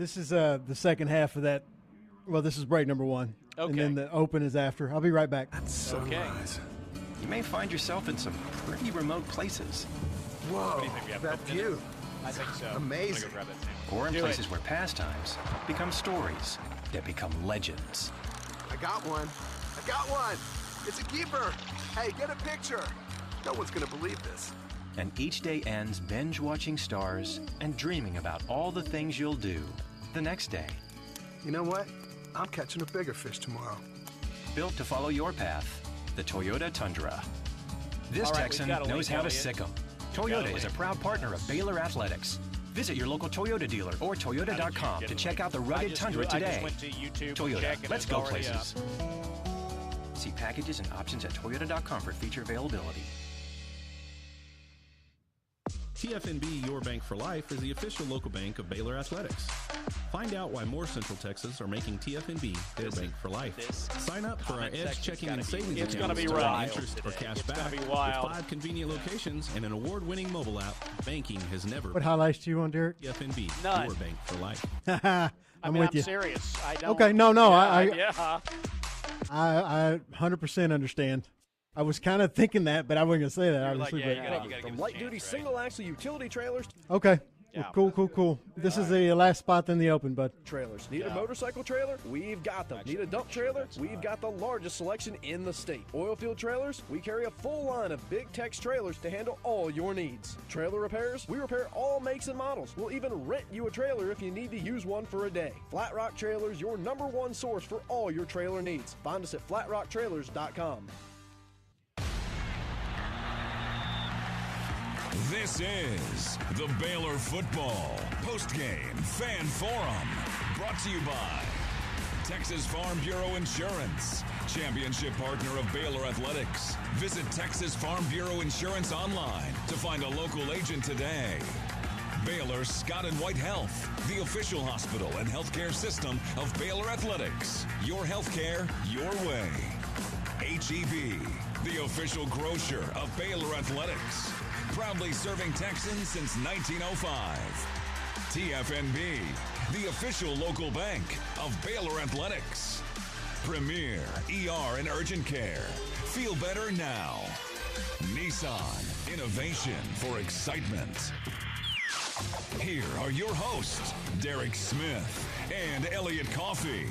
This is the second half of that. Well, this is break number one. Okay. And then the open is after. I'll be right back. That's sunrise. You may find yourself in some pretty remote places. Whoa, that view. I think so. Amazing. I'm gonna go grab that Or in Do places it. where pastimes become stories that become legends. I got one. I got one. It's a keeper. Hey, get a picture. No one's going to believe this. And each day ends binge watching stars and dreaming about all the things you'll do the next day. You know what? I'm catching a bigger fish tomorrow. Built to follow your path, the Toyota Tundra. This All right, Texan we've got a knows link, how to Elliot. sick 'em. got Toyota a is a link. proud partner of Baylor Athletics. Visit your local Toyota dealer or Toyota.com to check out the rugged Tundra I today. just went to YouTube to Toyota, check, and let's it's go already up. places. See packages and options at Toyota.com for feature availability. TFNB Your Bank for Life is the official local bank of Baylor Athletics. Find out why more Central Texas are making TFNB their bank for life. Sign up for our comment Edge section's checking gotta and be- savings it's accounts gonna be to earn wild interest or today. cash It's gonna back be with wild. 5 convenient locations and an award-winning mobile app. Banking has never What been highlights do you want, Derek? TFNB None. Your Bank for Life. I'm with I'm you. serious. I don't. Okay, no, Yeah, I 100% understand. I was kind of thinking that, but I wasn't going to say that, You're like, obviously. yeah, but- you gotta give From us a light-duty chance, right? single-axle utility trailers Okay. Yeah. Cool. This is the last spot in the open, bud. trailers. Need Yeah. a motorcycle trailer? We've got them. Need a dump trailer? We've got the largest selection in the state. Oil field trailers? We carry a full line of Big Tex trailers to handle all your needs. Trailer repairs? We repair all makes and models. We'll even rent you a trailer if you need to use one for a day. Flat Rock Trailers, your #1 source for all your trailer needs. Find us at flatrocktrailers.com. This is the Baylor Football Postgame Fan Forum, brought to you by Texas Farm Bureau Insurance, championship partner of Baylor Athletics. Visit Texas Farm Bureau Insurance online to find a local agent today. Baylor Scott and White Health, the official hospital and healthcare system of Baylor Athletics. Your healthcare, your way. HEB, the official grocer of Baylor Athletics. Proudly serving Texans since 1905. TFNB, the official local bank of Baylor Athletics. Premier ER and Urgent Care. Feel better now. Nissan, innovation for excitement. Here are your hosts, Derek Smith and Elliot Coffey.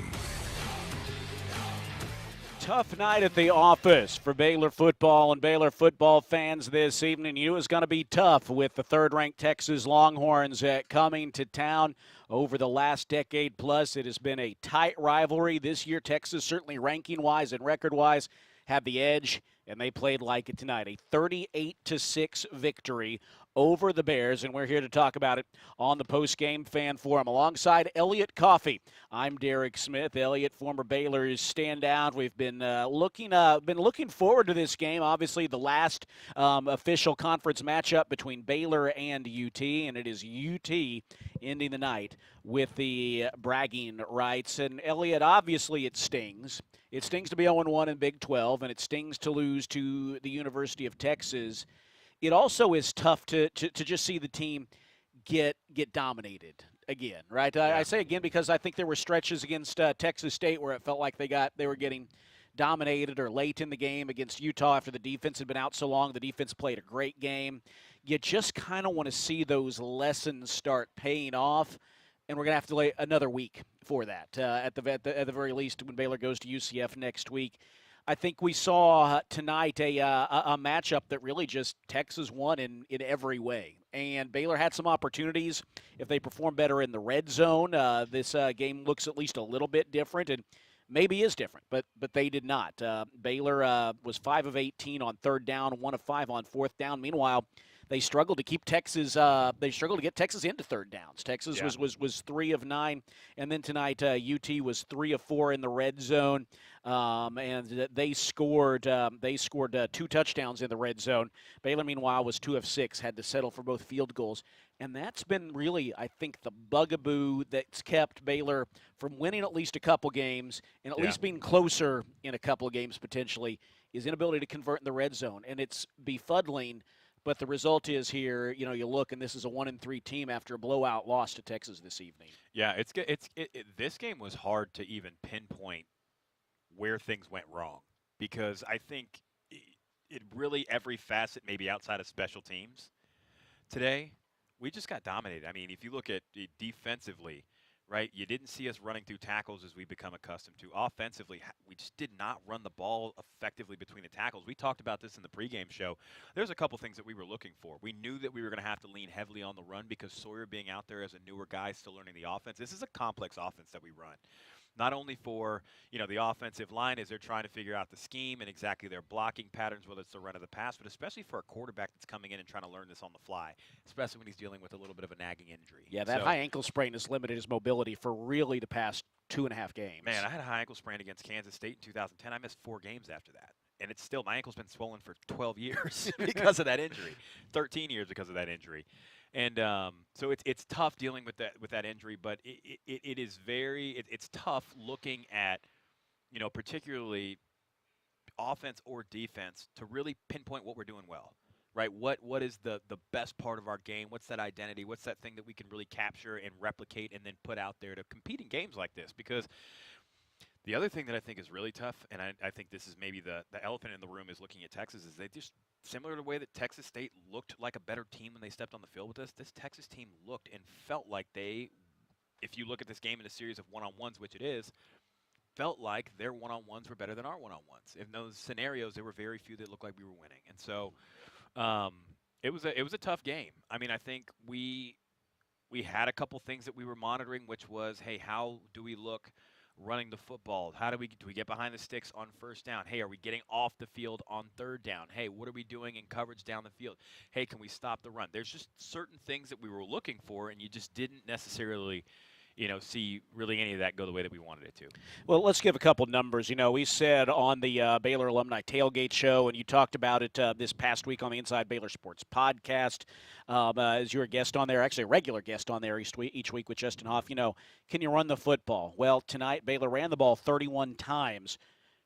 Tough night at the office for Baylor football and Baylor football fans this evening. You knew it was going to be tough with the third-ranked Texas Longhorns coming to town over the last decade plus. It has been a tight rivalry this year. Texas, certainly ranking-wise and record-wise, had the edge, and they played like it tonight. A 38-6 victory over the Bears, and we're here to talk about it on the post-game fan forum alongside Elliot Coffey. I'm Derek Smith. Elliot, former Baylor's standout. We've been looking forward to this game. Obviously, the last official conference matchup between Baylor and UT, and it is UT ending the night with the bragging rights. And Elliot, obviously, it stings. It stings to be 0-1 in Big 12, and it stings to lose to the University of Texas. It also is tough to just see the team get dominated again, right? Yeah. I say again because I think there were stretches against Texas State where it felt like they were getting dominated or late in the game against Utah after the defense had been out so long. The defense played a great game. You just kind of want to see those lessons start paying off, and we're going to have to wait another week for that at the very least when Baylor goes to UCF next week. I think we saw tonight a matchup that really just Texas won in every way. And Baylor had some opportunities. If they perform better in the red zone, this game looks at least a little bit different and maybe is different, but they did not. Baylor was 5 of 18 on third down, 1 of 5 on fourth down. Meanwhile, they struggled to keep Texas. They struggled to get Texas into third downs. Texas was 3 of 9, and then tonight UT was 3 of 4 in the red zone, and they scored 2 touchdowns in the red zone. Baylor, meanwhile, was 2 of 6, had to settle for both field goals, and that's been really, I think, the bugaboo that's kept Baylor from winning at least a couple games and at least being closer in a couple of games potentially is inability to convert in the red zone, and it's befuddling But the result is here, you look, and this is a 1-3 team after a blowout loss to Texas this evening. Yeah, this game was hard to even pinpoint where things went wrong, because I think it really, every facet, maybe outside of special teams today, we just got dominated. I mean, if you look at it defensively, right, you didn't see us running through tackles as we become accustomed to. Offensively, we just did not run the ball effectively between the tackles. We talked about this in the pregame show. There's a couple things that we were looking for. We knew that we were going to have to lean heavily on the run because Sawyer being out there as a newer guy still learning the offense. This is a complex offense that we run. Not only for, the offensive line as they're trying to figure out the scheme and exactly their blocking patterns, whether it's the run of the pass, but especially for a quarterback that's coming in and trying to learn this on the fly, especially when he's dealing with a little bit of a nagging injury. Yeah, that high ankle sprain has limited his mobility for really the past 2.5 games. Man, I had a high ankle sprain against Kansas State in 2010. I missed 4 games after that. And it's still, my ankle's been swollen for 12 years because of that injury, 13 years because of that injury. And so it's tough dealing with that injury, but it is it's tough looking at, particularly offense or defense, to really pinpoint what we're doing well, right? What is the best part of our game? What's that identity? What's that thing that we can really capture and replicate and then put out there to compete in games like this? Because the other thing that I think is really tough, and I think this is maybe the elephant in the room, is looking at Texas, is they just, similar to the way that Texas State looked like a better team when they stepped on the field with us, this Texas team looked and felt like if you look at this game in a series of one-on-ones, which it is, felt like their one-on-ones were better than our one-on-ones. In those scenarios, there were very few that looked like we were winning. And so it was a tough game. I mean, I think we had a couple things that we were monitoring, which was, hey, how do we look running the football? How do we get behind the sticks on first down? Hey, are we getting off the field on third down? Hey, what are we doing in coverage down the field? Hey, can we stop the run? There's just certain things that we were looking for, and you just didn't necessarily see really any of that go the way that we wanted it to. Well, let's give a couple numbers. We said on the Baylor Alumni Tailgate Show, and you talked about it this past week on the Inside Baylor Sports podcast, as your guest on there, actually a regular guest on there each week with Justin Hoff. Can you run the football? Well, tonight Baylor ran the ball 31 times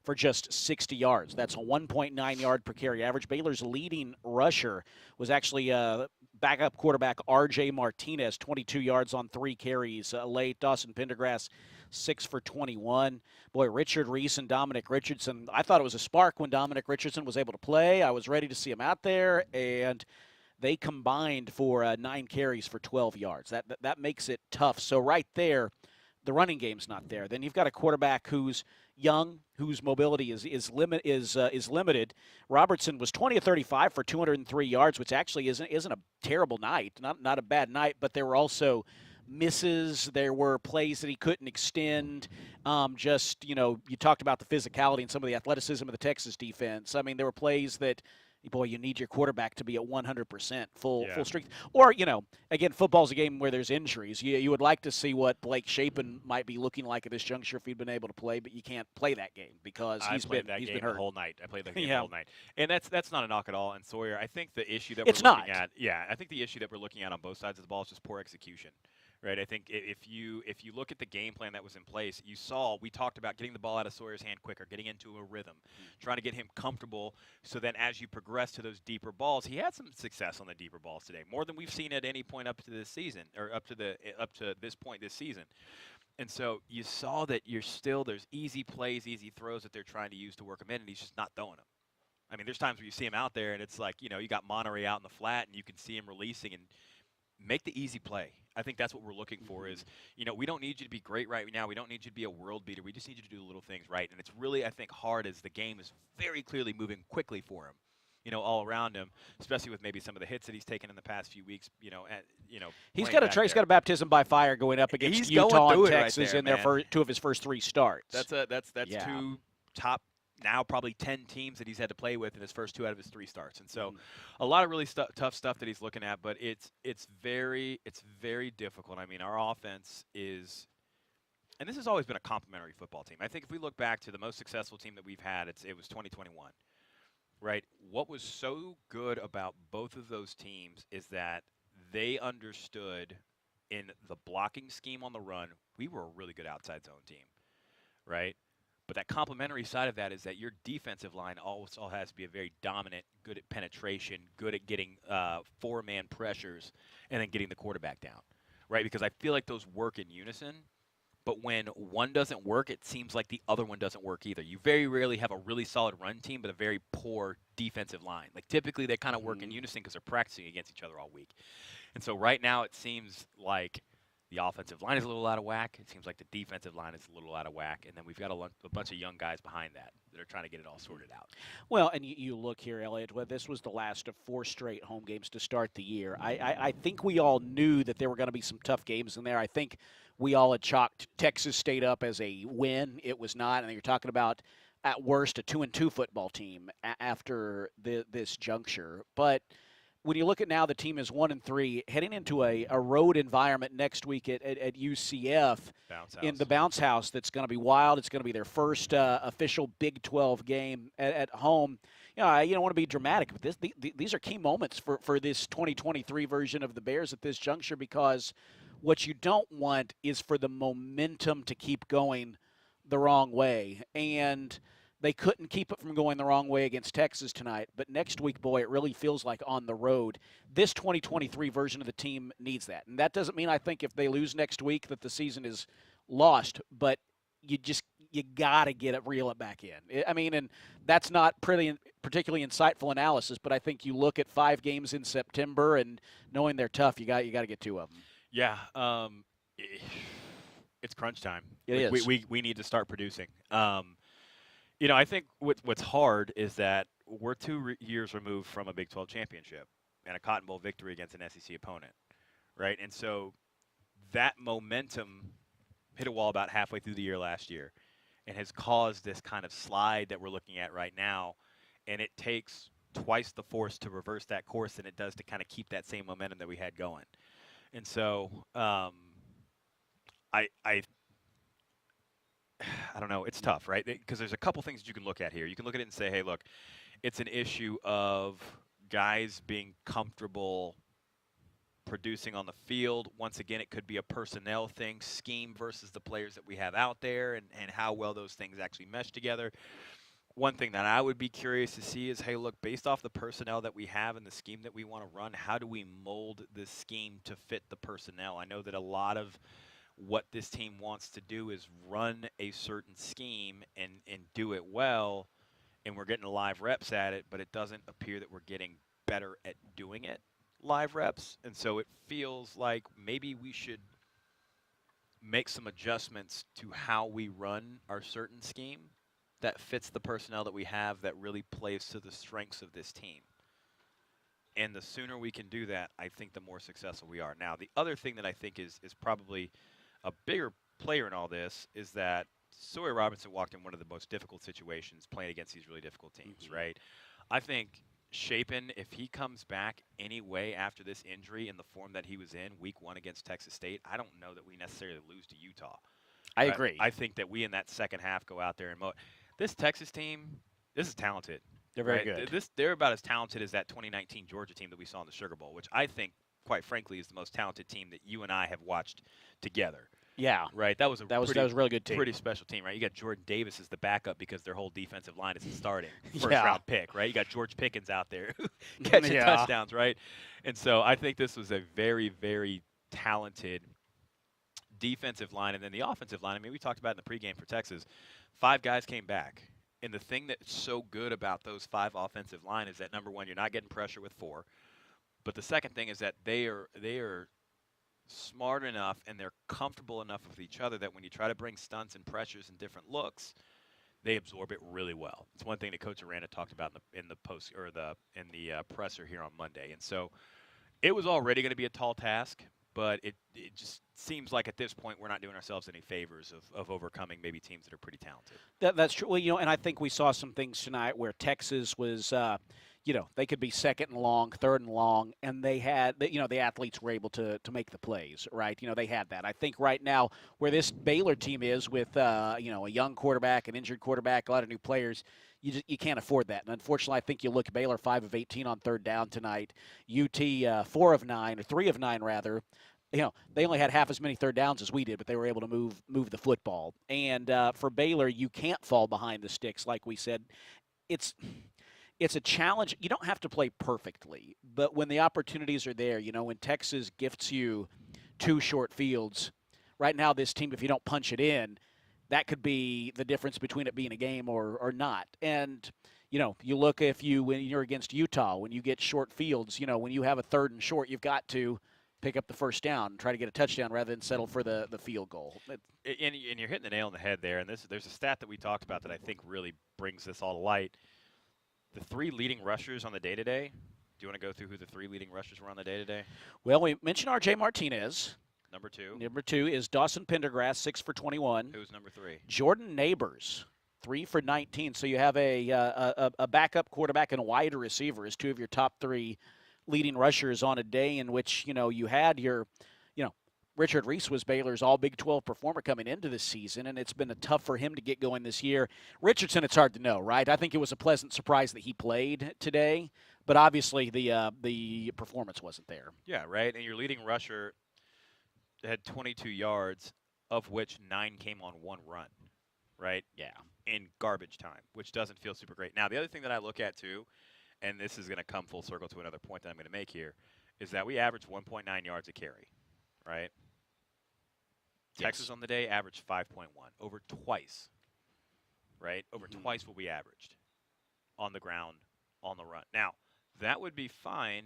for just 60 yards. That's a 1.9 yard per carry average. Baylor's leading rusher was actually backup quarterback R.J. Martinez, 22 yards on 3 carries late. Dawson Pendergrass, 6 for 21. Boy, Richard Reese and Dominic Richardson, I thought it was a spark when Dominic Richardson was able to play. I was ready to see him out there, and they combined for 9 carries for 12 yards. That makes it tough. So right there, the running game's not there. Then you've got a quarterback who's young, whose mobility is limited. Robertson was 20 of 35 for 203 yards, which actually isn't a terrible night, not a bad night, but there were also misses. There were plays that he couldn't extend. You talked about the physicality and some of the athleticism of the Texas defense. I mean, there were plays that, boy, you need your quarterback to be at 100% full strength. Or, again, football's a game where there's injuries. You would like to see what Blake Shapen might be looking like at this juncture if he'd been able to play, but you can't play that game because he's been hurt the whole night. I played that game the whole night. And that's not a knock at all. And Sawyer, I think the issue that I think the issue that we're looking at on both sides of the ball is just poor execution. Right, I think if you look at the game plan that was in place, we talked about getting the ball out of Sawyer's hand quicker, getting into a rhythm, trying to get him comfortable, so then as you progress to those deeper balls, he had some success on the deeper balls today, more than we've seen at any point up to this season, or up to this point this season. And so you saw that there's easy plays, easy throws that they're trying to use to work him in, and he's just not throwing them. I mean, there's times where you see him out there, and it's like, you got Monterey out in the flat, and you can see him releasing and make the easy play. I think that's what we're looking for is, we don't need you to be great right now. We don't need you to be a world beater. We just need you to do the little things right. And it's really, I think, hard as the game is very clearly moving quickly for him, all around him, especially with maybe some of the hits that he's taken in the past few weeks, He's got a baptism by fire going up against Utah and Texas in their two of his first 3 starts. That's 2 top now probably 10 teams that he's had to play with in his first 2 out of his 3 starts. And so a lot of really tough stuff that he's looking at, but it's very difficult. I mean, our offense is, and this has always been a complementary football team. I think if we look back to the most successful team that we've had, it was 2021, right? What was so good about both of those teams is that they understood in the blocking scheme on the run, we were a really good outside zone team, right? But that complementary side of that is that your defensive line also has to be a very dominant, good at penetration, good at getting four-man pressures, and then getting the quarterback down, right? Because I feel like those work in unison. But when one doesn't work, it seems like the other one doesn't work either. You very rarely have a really solid run team, but a very poor defensive line. Like typically they kind of work in unison because they're practicing against each other all week. And so right now it seems like the offensive line is a little out of whack. It seems like the defensive line is a little out of whack. And then we've got a bunch of young guys behind that are trying to get it all sorted out. Well, and you look here, Elliot, well, this was the last of 4 straight home games to start the year. I think we all knew that there were going to be some tough games in there. I think we all had chalked Texas State up as a win. It was not. And you're talking about, at worst, a 2-2 football team after this juncture. But when you look at now, the team is 1-3, heading into a road environment next week at UCF in the Bounce House. That's going to be wild. It's going to be their first official Big 12 game at home. You don't want to be dramatic, but these are key moments for this 2023 version of the Bears at this juncture, because what you don't want is for the momentum to keep going the wrong way. And they couldn't keep it from going the wrong way against Texas tonight. But next week, boy, it really feels like on the road. This 2023 version of the team needs that. And that doesn't mean I think if they lose next week that the season is lost. But you got to reel it back in. I mean, and that's not particularly insightful analysis, but I think you look at 5 games in September and knowing they're tough, you got to get 2 of them. Yeah, it's crunch time. It is. We need to start producing. I think what's hard is that we're 2 years removed from a Big 12 championship and a Cotton Bowl victory against an SEC opponent, right? And so that momentum hit a wall about halfway through the year last year and has caused this kind of slide that we're looking at right now. And it takes twice the force to reverse that course than it does to kind of keep that same momentum that we had going. And so I don't know. It's tough, right? Because there's a couple things that you can look at here. You can look at it and say, hey, look, it's an issue of guys being comfortable producing on the field. Once again, it could be a personnel thing, scheme versus the players that we have out there, and how well those things actually mesh together. One thing that I would be curious to see is, hey, look, based off the personnel that we have and the scheme that we want to run, how do we mold this scheme to fit the personnel? I know that a lot of what this team wants to do is run a certain scheme and do it well, and we're getting live reps at it, but it doesn't appear that we're getting better at doing it live reps. And so it feels like maybe we should make some adjustments to how we run our certain scheme that fits the personnel that we have, that really plays to the strengths of this team. And the sooner we can do that, I think the more successful we are. Now, the other thing that I think is probably a bigger player in all this is that Sawyer Robinson walked in one of the most difficult situations playing against these really difficult teams, right? I think Shapen, if he comes back anyway after this injury in the form that he was in week 1 against Texas State, I don't know that we necessarily lose to Utah. I agree. I think that we in that second half go out there and this Texas team, this is talented. They're very good. They're about as talented as that 2019 Georgia team that we saw in the Sugar Bowl, which I think, quite frankly, is the most talented team that you and I have watched together. Yeah. Right? That was a really good team. Pretty special team, right? You got Jordan Davis as the backup because their whole defensive line isn't starting. First-round pick, right? You got George Pickens out there catching touchdowns, right? And so I think this was a very, very talented defensive line. And then the offensive line, I mean, we talked about in the pregame for Texas, 5 guys came back. And the thing that's so good about those 5 offensive line is that, number one, you're not getting pressure with 4. But the second thing is that they are smart enough and they're comfortable enough with each other that when you try to bring stunts and pressures and different looks, they absorb it really well. It's one thing that Coach Aranda talked about in the presser here on Monday. And so it was already going to be a tall task, but it just seems like at this point we're not doing ourselves any favors of overcoming maybe teams that are pretty talented. That's true. Well, and I think we saw some things tonight where Texas was they could be second and long, third and long, and they had, the athletes were able to make the plays, right? They had that. I think right now where this Baylor team is with, a young quarterback, an injured quarterback, a lot of new players, you can't afford that. And unfortunately, I think you look at Baylor 5 of 18 on third down tonight, UT 4 of 9, or 3 of 9 rather, they only had half as many third downs as we did, but they were able to move the football. And for Baylor, you can't fall behind the sticks, like we said. It's a challenge. You don't have to play perfectly, but when the opportunities are there, when Texas gifts you 2 short fields, right now this team, if you don't punch it in, that could be the difference between it being a game or not. And you look when you're against Utah, when you get short fields, when you have a 3rd and short, you've got to pick up the first down and try to get a touchdown rather than settle for the field goal. And you're hitting the nail on the head there. And there's a stat that we talked about that I think really brings this all to light. The 3 leading rushers on the day today. Do you want to go through who the 3 leading rushers were on the day today? Well, we mentioned R.J. Martinez. Number 2. Number 2 is Dawson Pendergrass, 6 for 21. Who's number 3? Jordan Neighbors, 3 for 19. So you have a backup quarterback and a wide receiver as 2 of your top 3 leading rushers on a day in which, you had your, Richard Reese was Baylor's all Big 12 performer coming into this season, and it's been tough for him to get going this year. Richardson, it's hard to know, right? I think it was a pleasant surprise that he played today, but obviously the performance wasn't there. Yeah, right. And your leading rusher had 22 yards, of which 9 came on 1 run, right? Yeah. In garbage time, which doesn't feel super great. Now, the other thing that I look at, too, and this is going to come full circle to another point that I'm going to make here, is that we averaged 1.9 yards a carry, right? Yes. Texas on the day averaged 5.1, over twice, right? Over twice what we averaged on the ground, on the run. Now, that would be fine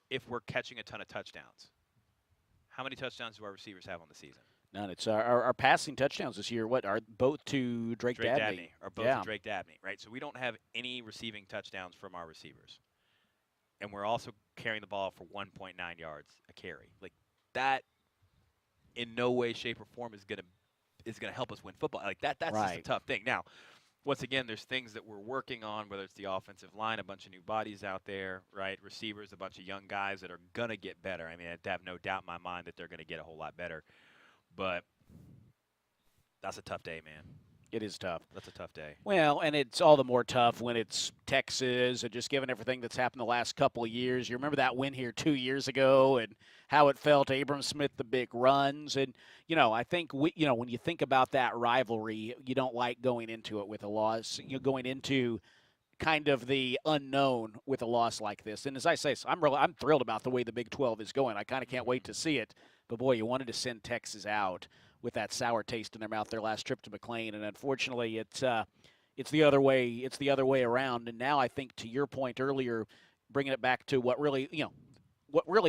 if we're catching a ton of touchdowns. How many touchdowns do our receivers have on the season? None. It's our passing touchdowns this year. What are both to Drake Dabney? Are both to Drake Dabney, right? So we don't have any receiving touchdowns from our receivers, and we're also carrying the ball for 1.9 yards a carry. Like that, in no way, shape, or form is gonna help us win football. Like that's right. Just a tough thing. Now, once again, there's things that we're working on, whether it's the offensive line, a bunch of new bodies out there, right? Receivers, a bunch of young guys that are gonna get better. I mean, I have no doubt in my mind that they're gonna get a whole lot better. But that's a tough day, man. It is tough. That's a tough day. Well, and it's all the more tough when it's Texas and just given everything that's happened the last couple of years. You remember that win here 2 years ago and how it felt, Abram Smith, the big runs. And, I think, when you think about that rivalry, you don't like going into it with a loss. You're going into kind of the unknown with a loss like this. And as I say, so I'm thrilled about the way the Big 12 is going. I kind of can't wait to see it. But, boy, you wanted to send Texas out with that sour taste in their mouth their last trip to McLean, and unfortunately, it's the other way. It's the other way around. And now I think, to your point earlier, bringing it back to what really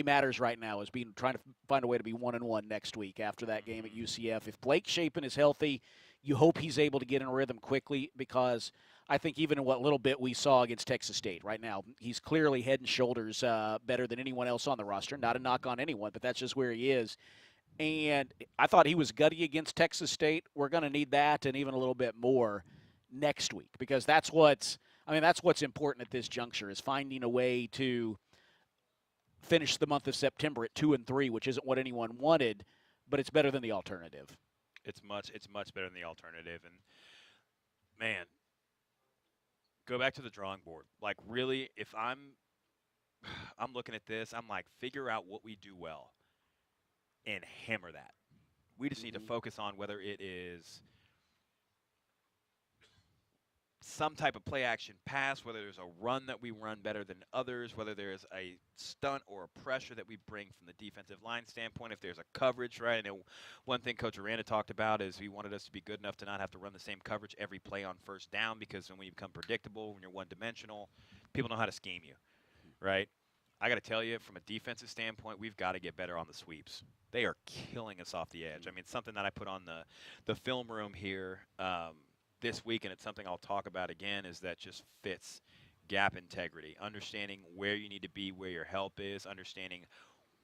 matters right now is trying to find a way to be 1-1 next week after that game at UCF. If Blake Shapen is healthy, you hope he's able to get in a rhythm quickly, because I think even in what little bit we saw against Texas State right now, he's clearly head and shoulders better than anyone else on the roster. Not a knock on anyone, but that's just where he is. And I thought he was gutty against Texas State. We're going to need that and even a little bit more next week, because that's what's important at this juncture, is finding a way to finish the month of September at 2-3, which isn't what anyone wanted, but it's better than the alternative. It's much better than the alternative. And, man, go back to the drawing board. Like, really, if I'm looking at this, I'm like, figure out what we do well and hammer that. We just need to focus on whether it is some type of play action pass, whether there's a run that we run better than others, whether there's a stunt or a pressure that we bring from the defensive line standpoint, if there's a coverage, right? I know one thing Coach Aranda talked about is he wanted us to be good enough to not have to run the same coverage every play on first down, because when you become predictable, when you're one-dimensional, people know how to scheme you, right? I got to tell you, from a defensive standpoint, we've got to get better on the sweeps. They are killing us off the edge. I mean, something that I put on the film room here this week, and it's something I'll talk about again, is that just fits gap integrity, understanding where you need to be, where your help is, understanding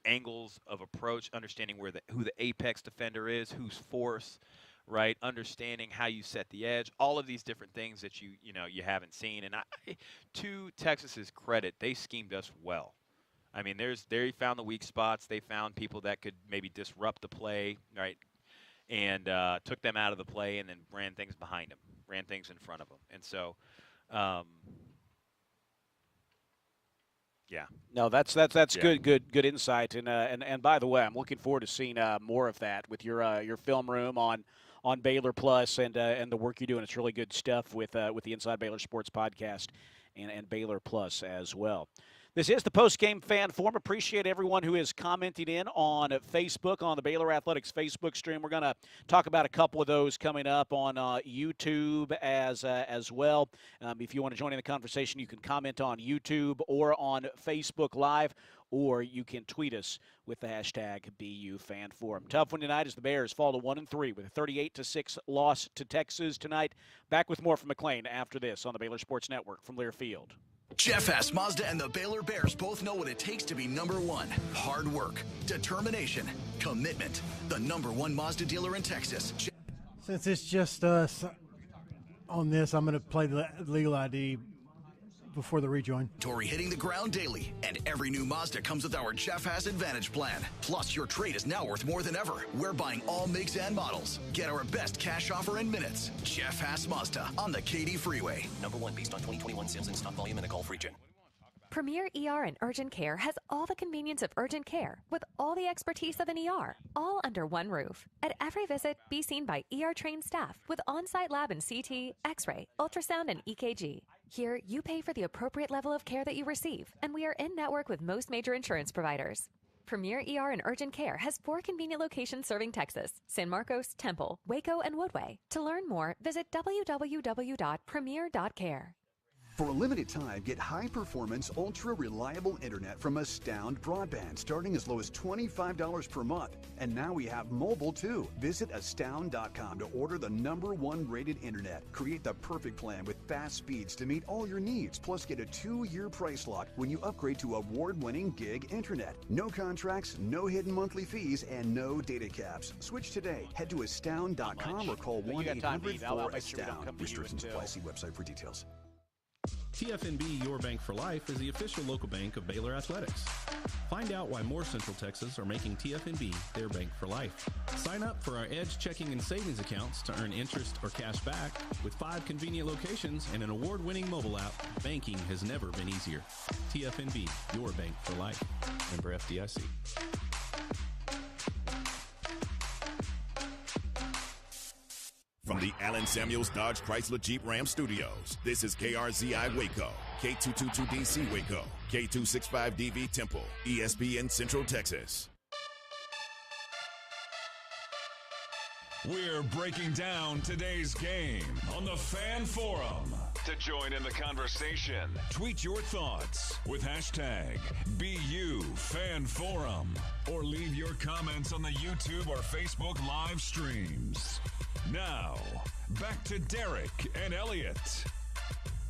angles of approach, understanding who the apex defender is, who's force, right? Understanding how you set the edge, all of these different things that you haven't seen. And to Texas's credit, they schemed us well. I mean, they found the weak spots. They found people that could maybe disrupt the play, right? And took them out of the play and then ran things behind them, ran things in front of them. And so Yeah. No, that's good insight. And by the way, I'm looking forward to seeing more of that with your film room on Baylor Plus and the work you're doing. It's really good stuff with the Inside Baylor Sports podcast and Baylor Plus as well. This is the Postgame Fan Forum. Appreciate everyone who is commenting in on Facebook, on the Baylor Athletics Facebook stream. We're going to talk about a couple of those coming up on YouTube as well. If you want to join in the conversation, you can comment on YouTube or on Facebook Live, or you can tweet us with the hashtag BUFanForum. Tough one tonight as the Bears fall to 1-3 with a 38-6 loss to Texas tonight. Back with more from McLean after this on the Baylor Sports Network from Learfield. Jeff Haas Mazda and the Baylor Bears both know what it takes to be number one. Hard work, determination, commitment. The number one Mazda dealer in Texas. Since it's just us on this, I'm going to play the legal ID before the rejoin. Tori hitting the ground daily, and every new Mazda comes with our Jeff Haas Advantage plan. Plus, your trade is now worth more than ever. We're buying all makes and models. Get our best cash offer in minutes. Jeff Haas Mazda on the Katy Freeway. Number one based on 2021 sales and stock volume in the Gulf region. Premier ER and Urgent Care has all the convenience of urgent care with all the expertise of an ER, all under one roof. At every visit, be seen by ER-trained staff with on-site lab and CT, X-ray, ultrasound, and EKG. Here, you pay for the appropriate level of care that you receive, and we are in network with most major insurance providers. Premier ER and Urgent Care has 4 convenient locations serving Texas: San Marcos, Temple, Waco, and Woodway. To learn more, visit www.premier.care. For a limited time, get high-performance, ultra-reliable internet from Astound Broadband, starting as low as $25 per month. And now we have mobile, too. Visit astound.com to order the #1 rated internet. Create the perfect plan with fast speeds to meet all your needs, plus get a 2-year price lock when you upgrade to award-winning gig internet. No contracts, no hidden monthly fees, and no data caps. Switch today. Head to astound.com or call 1-800-4ASTOUND. Restrictions apply. See website for details. TFNB Your Bank for Life is the official local bank of Baylor Athletics. Find out why more Central Texas are making TFNB their bank for life. Sign up for our Edge checking and savings accounts to earn interest or cash back. With 5 convenient locations and an award-winning mobile app, banking has never been easier. TFNB, your bank for life. Member FDIC. From the Allen Samuels Dodge Chrysler Jeep Ram Studios, this is KRZI Waco, K222DC Waco, K265DV Temple, ESPN Central Texas. We're breaking down today's game on the Fan Forum. To join in the conversation, tweet your thoughts with hashtag BUFanForum or leave your comments on the YouTube or Facebook live streams. Now, back to Derek and Elliot.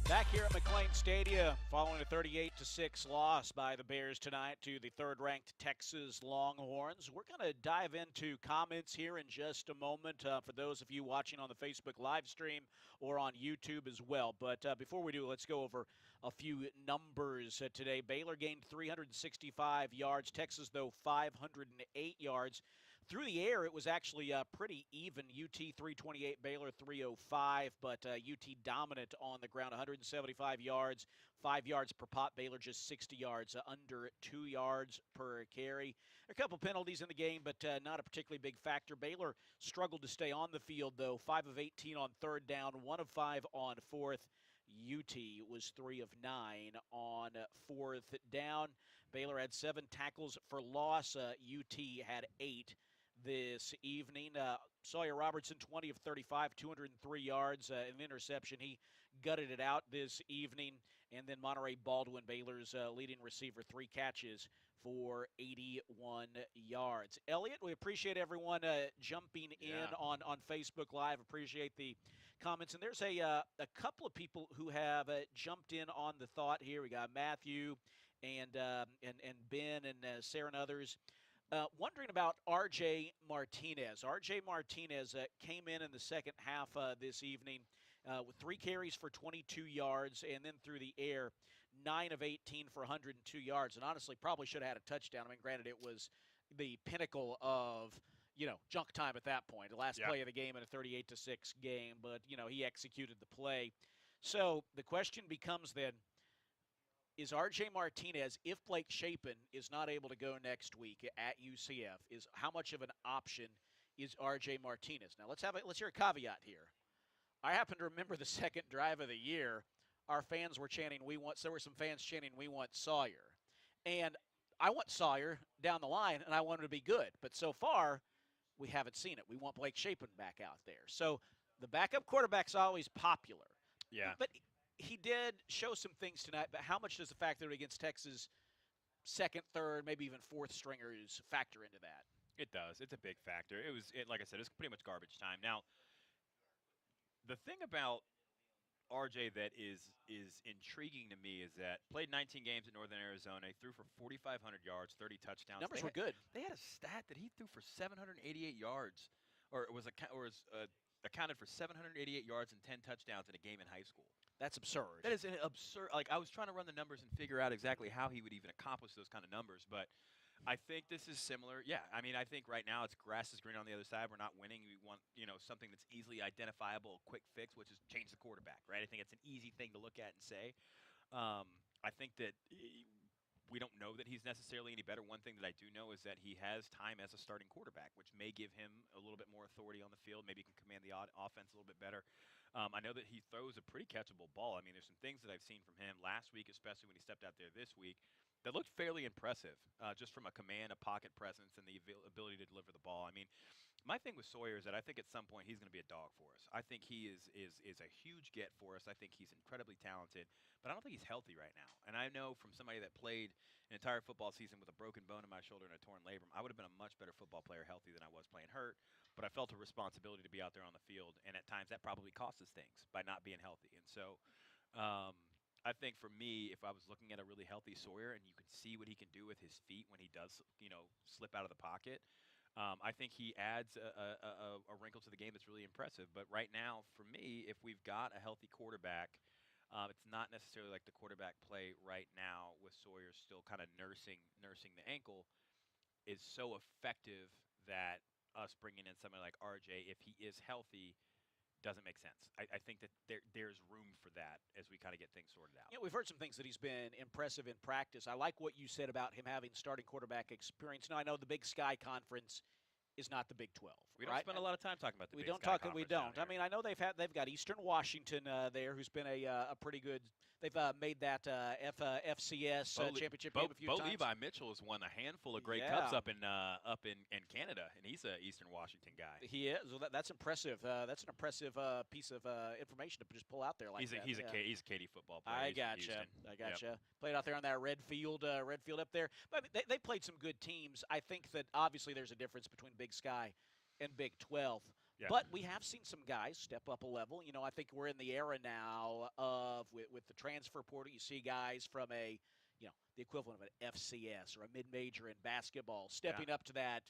Back here at McLean Stadium, following a 38-6 loss by the Bears tonight to the third-ranked Texas Longhorns. We're going to dive into comments here in just a moment for those of you watching on the Facebook live stream or on YouTube as well. But before we do, let's go over a few numbers today. Baylor gained 365 yards. Texas, though, 508 yards. Through the air, it was actually pretty even. UT 328, Baylor 305, but UT dominant on the ground, 175 yards, 5 yards per pop. Baylor just 60 yards, under 2 yards per carry. A couple penalties in the game, but not a particularly big factor. Baylor struggled to stay on the field, though. 5 of 18 on third down, 1 of 5 on fourth. UT was 3 of 9 on fourth down. Baylor had 7 tackles for loss. UT had 8. This evening, Sawyer Robertson, 20 of 35, 203 yards, an interception. He gutted it out this evening. And then Monterey Baldwin, Baylor's leading receiver, 3 catches for 81 yards. Elliot, we appreciate everyone jumping in on Facebook Live. Appreciate the comments. And there's a couple of people who have jumped in on the thought here. We got Matthew and Ben and Sarah and others. Wondering about R.J. Martinez. R.J. Martinez came in the second half this evening with 3 carries for 22 yards, and then through the air, 9 of 18 for 102 yards. And honestly, probably should have had a touchdown. I mean, granted, it was the pinnacle of, junk time at that point. The last play of the game in a 38-6 game, but, he executed the play. So the question becomes then, is R.J. Martinez, if Blake Shapen is not able to go next week at UCF, is how much of an option is R.J. Martinez? Now, let's hear a caveat here. I happen to remember the second drive of the year, our fans were chanting, there were some fans chanting, we want Sawyer. And I want Sawyer down the line, and I want him to be good. But so far, we haven't seen it. We want Blake Shapen back out there. So the backup quarterback's always popular. Yeah. But he did show some things tonight, but how much does the fact that against Texas second, third, maybe even fourth stringers factor into that? It does. It's a big factor. Like I said, it's pretty much garbage time. Now, the thing about RJ that is intriguing to me is that played 19 games at Northern Arizona. He threw for 4,500 yards, 30 touchdowns. Numbers were good. They had a stat that he threw for 788 yards, or accounted for 788 yards and 10 touchdowns in a game in high school. That's absurd. That is an absurd. Like, I was trying to run the numbers and figure out exactly how he would even accomplish those kind of numbers, but I think this is similar. Yeah, I mean, I think right now it's grass is green on the other side. We're not winning. We want, something that's easily identifiable, quick fix, which is change the quarterback, right? I think it's an easy thing to look at and say. I think that we don't know that he's necessarily any better. One thing that I do know is that he has time as a starting quarterback, which may give him a little bit more authority on the field. Maybe he can command the offense a little bit better. I know that he throws a pretty catchable ball. I mean, there's some things that I've seen from him last week, especially when he stepped out there this week, that looked fairly impressive, just from a command, a pocket presence, and the ability to deliver the ball. I mean, my thing with Sawyer is that I think at some point he's going to be a dog for us. I think he is a huge get for us. I think he's incredibly talented, but I don't think he's healthy right now. And I know from somebody that played an entire football season with a broken bone in my shoulder and a torn labrum, I would have been a much better football player healthy than I was playing hurt, but I felt a responsibility to be out there on the field, and at times that probably cost us things by not being healthy. And so I think for me, if I was looking at a really healthy Sawyer and you can see what he can do with his feet when he does, slip out of the pocket, I think he adds a wrinkle to the game that's really impressive. But right now, for me, if we've got a healthy quarterback, it's not necessarily like the quarterback play right now with Sawyer still kind of nursing the ankle is so effective that us bringing in somebody like RJ, if he is healthy, doesn't make sense. I think that there's room for that as we kind of get things sorted out. We've heard some things that he's been impressive in practice. I like what you said about him having starting quarterback experience. Now, I know the Big Sky Conference is not the Big 12. We don't spend a lot of time talking about the Big Sky Conference. We don't. I mean, I know they've got Eastern Washington there, who's been a pretty good. They've made that FCS championship game a few times. Bo Levi Mitchell has won a handful of Grey Cups up in Canada, and he's an Eastern Washington guy. He is. Well, that's impressive. That's an impressive piece of information to just pull out there like that. He's a Katy football player. I gotcha. Yep. Played out there on that red field up there. But I mean, they played some good teams. I think that obviously there's a difference between Big Sky and Big 12. Yeah. But we have seen some guys step up a level. I think we're in the era now of with the transfer portal. You see guys from the equivalent of an FCS or a mid-major in basketball stepping up to that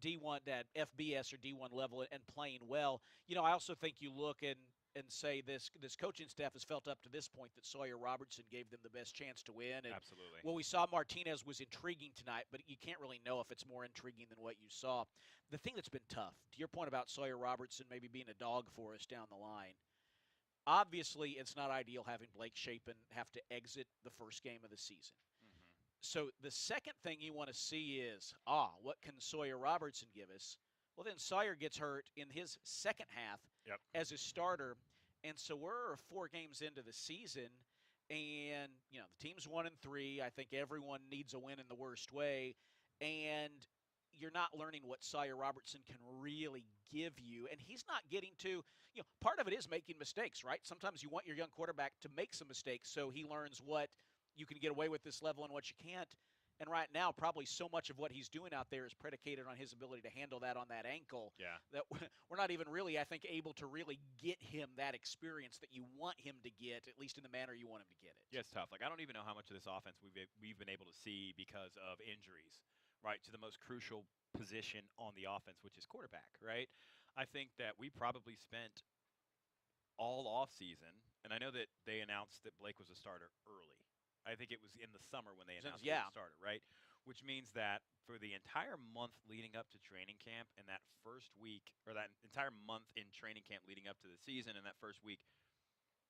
D1, that FBS or D1 level and playing well. I also think you look and say this coaching staff has felt up to this point that Sawyer Robertson gave them the best chance to win. And absolutely. What we saw Martinez was intriguing tonight, but you can't really know if it's more intriguing than what you saw. The thing that's been tough, to your point about Sawyer Robertson maybe being a dog for us down the line, obviously it's not ideal having Blake Shapen have to exit the first game of the season. Mm-hmm. So the second thing you want to see is, what can Sawyer Robertson give us? Well, then Sawyer gets hurt in his second half as a starter. And so we're 4 games into the season, and, the team's 1-3. I think everyone needs a win in the worst way. And you're not learning what Sawyer Robertson can really give you. And he's not getting to, part of it is making mistakes, right? Sometimes you want your young quarterback to make some mistakes so he learns what you can get away with this level and what you can't. And right now, probably so much of what he's doing out there is predicated on his ability to handle that on that ankle. Yeah. That we're not even really, I think, able to really get him that experience that you want him to get, at least in the manner you want him to get it. Yeah, it's tough. Like, I don't even know how much of this offense we've been able to see because of injuries, right, to the most crucial position on the offense, which is quarterback, right? I think that we probably spent all offseason, and I know that they announced that Blake was a starter early. I think it was in the summer when they announced he was a starter, right? Which means that for the entire month leading up to training camp and that first week, or that entire month in training camp leading up to the season and that first week,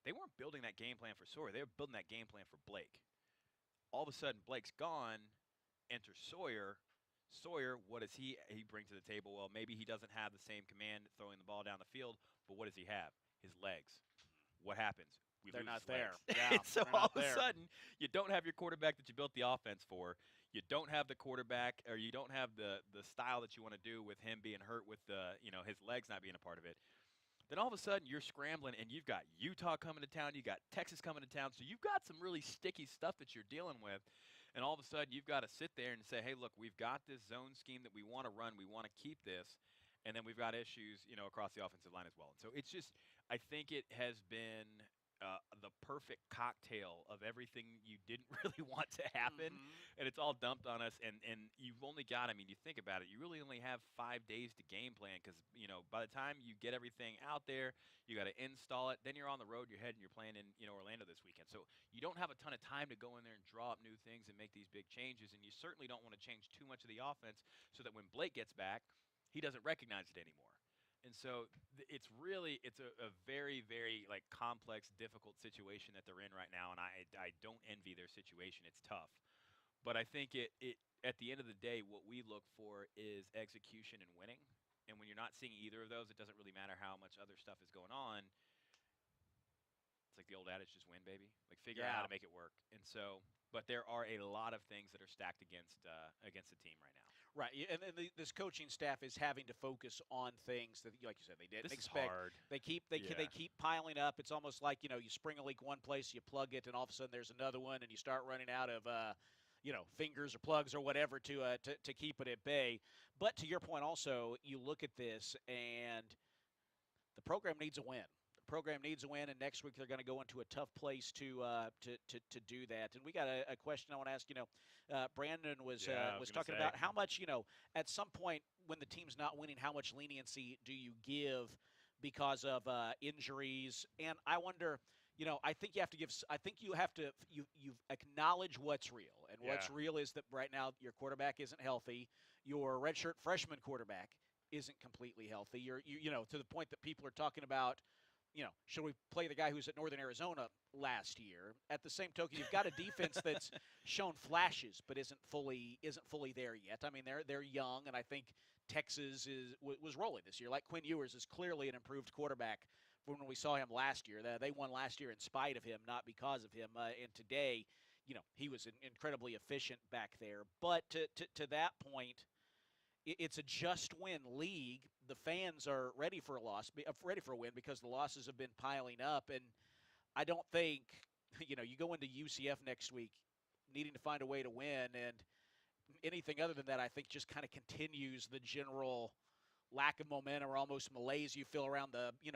they weren't building that game plan for Sawyer. They were building that game plan for Blake. All of a sudden, Blake's gone. Enter Sawyer. Sawyer, what does he bring to the table? Well, maybe he doesn't have the same command throwing the ball down the field, but what does he have? His legs. What happens? They're lose not his there. legs. Yeah, so they're all not of a there. sudden, you don't have your quarterback that you built the offense for. You don't have the quarterback, or you don't have the style that you want to do with him being hurt with the his legs not being a part of it. Then all of a sudden you're scrambling, and you've got Utah coming to town, you got Texas coming to town, so you've got some really sticky stuff that you're dealing with, and all of a sudden you've got to sit there and say, hey, look, we've got this zone scheme that we want to run, we want to keep this, and then we've got issues, across the offensive line as well. And so it's just, I think it has been the perfect cocktail of everything you didn't really want to happen, and it's all dumped on us. And you've only got, you think about it, you really only have 5 days to game plan because, by the time you get everything out there, you got to install it. Then you're on the road, you're heading, you're playing in, Orlando this weekend. So you don't have a ton of time to go in there and draw up new things and make these big changes, and you certainly don't want to change too much of the offense so that when Blake gets back, he doesn't recognize it anymore. And so it's a very, very complex, difficult situation that they're in right now, and I don't envy their situation. It's tough. But I think it at the end of the day, what we look for is execution and winning. And when you're not seeing either of those, it doesn't really matter how much other stuff is going on. It's like the old adage, just win, baby. Figure out how to make it work. And so, but there are a lot of things that are stacked against the team right now. Right, and this coaching staff is having to focus on things that, like you said, they didn't This expect. is hard. They keep piling up. It's almost like you spring a leak one place, you plug it, and all of a sudden there's another one, and you start running out of fingers or plugs or whatever to keep it at bay. But to your point, also, you look at this, and the program needs a win. Program needs a win, and next week they're going to go into a tough place to do that. And we got a question I want to ask. Brandon was talking about how much, at some point when the team's not winning, how much leniency do you give because of injuries? And I wonder, I think you have to you acknowledge what's real, and what's real is that right now your quarterback isn't healthy. Your redshirt freshman quarterback isn't completely healthy. You're to the point that people are talking about. Should we play the guy who's at Northern Arizona last year? At the same token, you've got a defense that's shown flashes but isn't fully there yet. They're young, and I think Texas was rolling this year. Like Quinn Ewers is clearly an improved quarterback from when we saw him last year. They won last year in spite of him, not because of him. And today, he was incredibly efficient back there. But to that point, it's a just-win league. The fans are ready for a win because the losses have been piling up. And I don't think, you go into UCF next week needing to find a way to win. And anything other than that, I think just kind of continues the general lack of momentum or almost malaise you feel around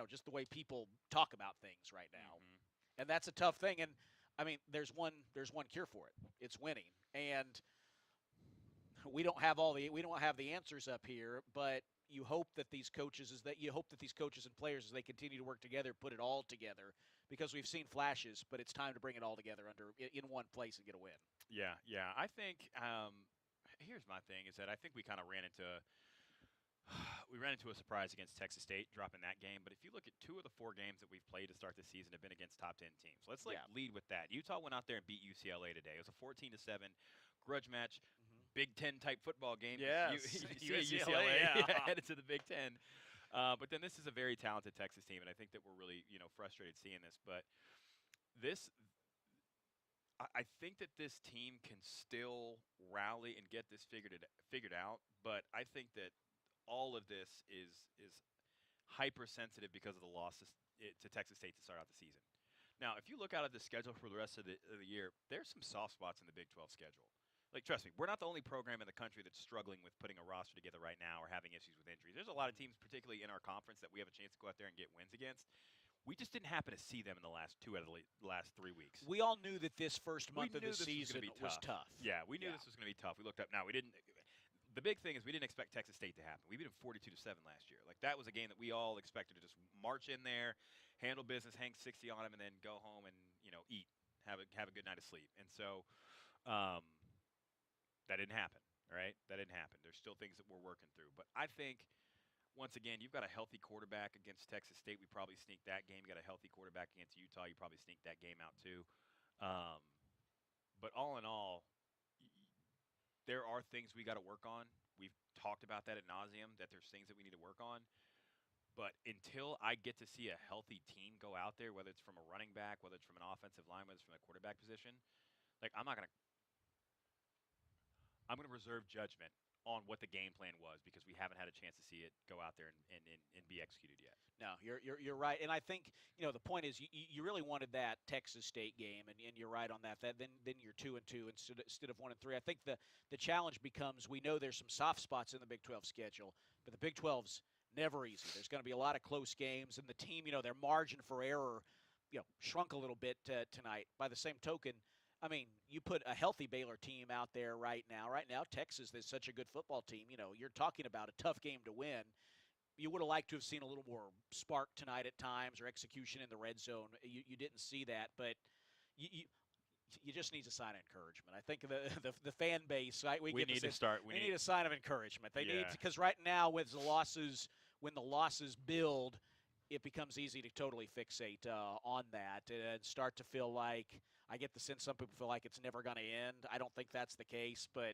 just the way people talk about things right now. And that's a tough thing. And, there's one cure for it. It's winning. And we don't have the answers up here, but you hope that these coaches and players, as they continue to work together, put it all together, because we've seen flashes, but it's time to bring it all together in one place and get a win. Yeah. I think here's my thing is that I think we kind of ran into a surprise against Texas State, dropping that game. But if you look at 2 of the 4 games that we've played to start the season have been against top 10 teams. Let's lead with that. Utah went out there and beat UCLA today. It was a 14-7 grudge match, Big Ten type football game. UCLA headed to the Big Ten. But then this is a very talented Texas team, and I think that we're really frustrated seeing this. But I think that this team can still rally and get this figured out. But I think that all of this is hypersensitive because of the losses to Texas State to start out the season. Now, if you look out at the schedule for the rest of the year, there's some soft spots in the Big 12 schedule. Trust me, we're not the only program in the country that's struggling with putting a roster together right now or having issues with injuries. There's a lot of teams, particularly in our conference, that we have a chance to go out there and get wins against. We just didn't happen to see them in the last 2 out of the last 3 weeks. We all knew that this first month of the season was tough. Yeah, we knew this was going to be tough. We looked up. Now, we didn't. The big thing is we didn't expect Texas State to happen. We beat them 42-7 last year. That was a game that we all expected to just march in there, handle business, hang 60 on them, and then go home and eat, have a good night of sleep. And so that didn't happen. All right, that didn't happen. There's still things that we're working through. But I think, once again, you've got a healthy quarterback against Texas State. We probably sneaked that game. You got a healthy quarterback against Utah. You probably sneaked that game out too. But all in all, there are things we got to work on. We've talked about that ad nauseum, that there's things that we need to work on. But until I get to see a healthy team go out there, whether it's from a running back, whether it's from an offensive line, whether it's from a quarterback position, like I'm going to reserve judgment on what the game plan was because we haven't had a chance to see it go out there and be executed yet. No, you're right, and I think the point is you really wanted that Texas State game, and you're right on that. Then you're 2-2 instead of 1-3. I think the challenge becomes we know there's some soft spots in the Big 12 schedule, but the Big 12's never easy. There's going to be a lot of close games, and the team, their margin for error, shrunk a little bit tonight. By the same token, I mean, you put a healthy Baylor team out there right now. Right now, Texas is such a good football team. You're talking about a tough game to win. You would have liked to have seen a little more spark tonight at times or execution in the red zone. You didn't see that, but you just need a sign of encouragement. I think the fan base, right? We need a sign of encouragement. They need, because right now when the losses build, it becomes easy to totally fixate on that and start to feel like, I get the sense some people feel like it's never going to end. I don't think that's the case, but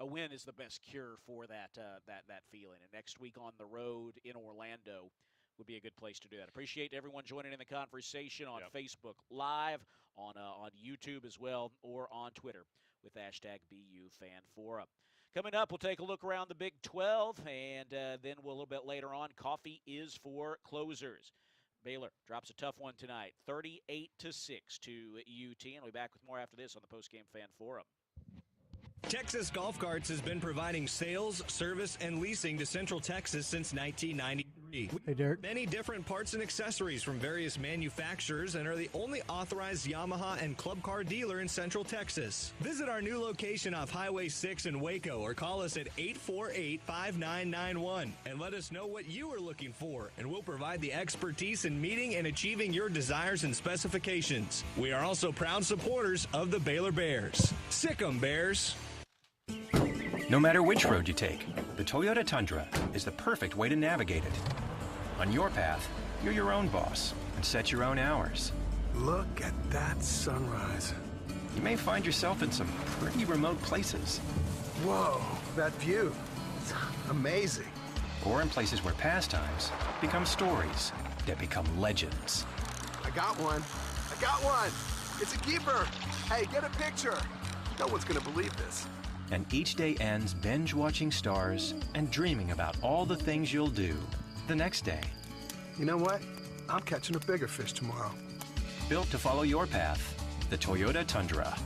a win is the best cure for that feeling. And next week on the road in Orlando would be a good place to do that. Appreciate everyone joining in the conversation on Facebook Live, on YouTube as well, or on Twitter with #BUFanForum. Coming up, we'll take a look around the Big 12, and then a little bit later on, Coffey is for closers. Baylor drops a tough one tonight, 38-6 to UT, and we'll be back with more after this on the Postgame Fan Forum. Texas Golf Carts has been providing sales, service, and leasing to Central Texas since 1993. Hey, Derek. Many different parts and accessories from various manufacturers and are the only authorized Yamaha and Club Car dealer in Central Texas. Visit our new location off Highway 6 in Waco or call us at 848-5991 and let us know what you are looking for, and we'll provide the expertise in meeting and achieving your desires and specifications. We are also proud supporters of the Baylor Bears. Sick 'em, Bears! No matter which road you take, the Toyota Tundra is the perfect way to navigate it. On your path, you're your own boss and set your own hours. Look at that sunrise. You may find yourself in some pretty remote places. Whoa, that view. It's amazing. Or in places where pastimes become stories that become legends. I got one. It's a keeper. Hey, get a picture. No one's going to believe this. And each day ends binge-watching stars and dreaming about all the things you'll do the next day. You know what? I'm catching a bigger fish tomorrow. Built to follow your path, the Toyota Tundra.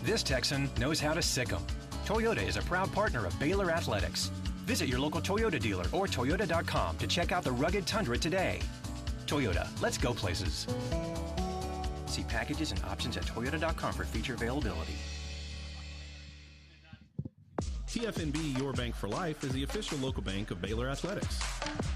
This Texan knows how to sick 'em. Toyota is a proud partner of Baylor Athletics. Visit your local Toyota dealer or Toyota.com to check out the rugged Tundra today. Toyota, let's go places. See packages and options at Toyota.com for feature availability. TFNB Your Bank for Life is the official local bank of Baylor Athletics.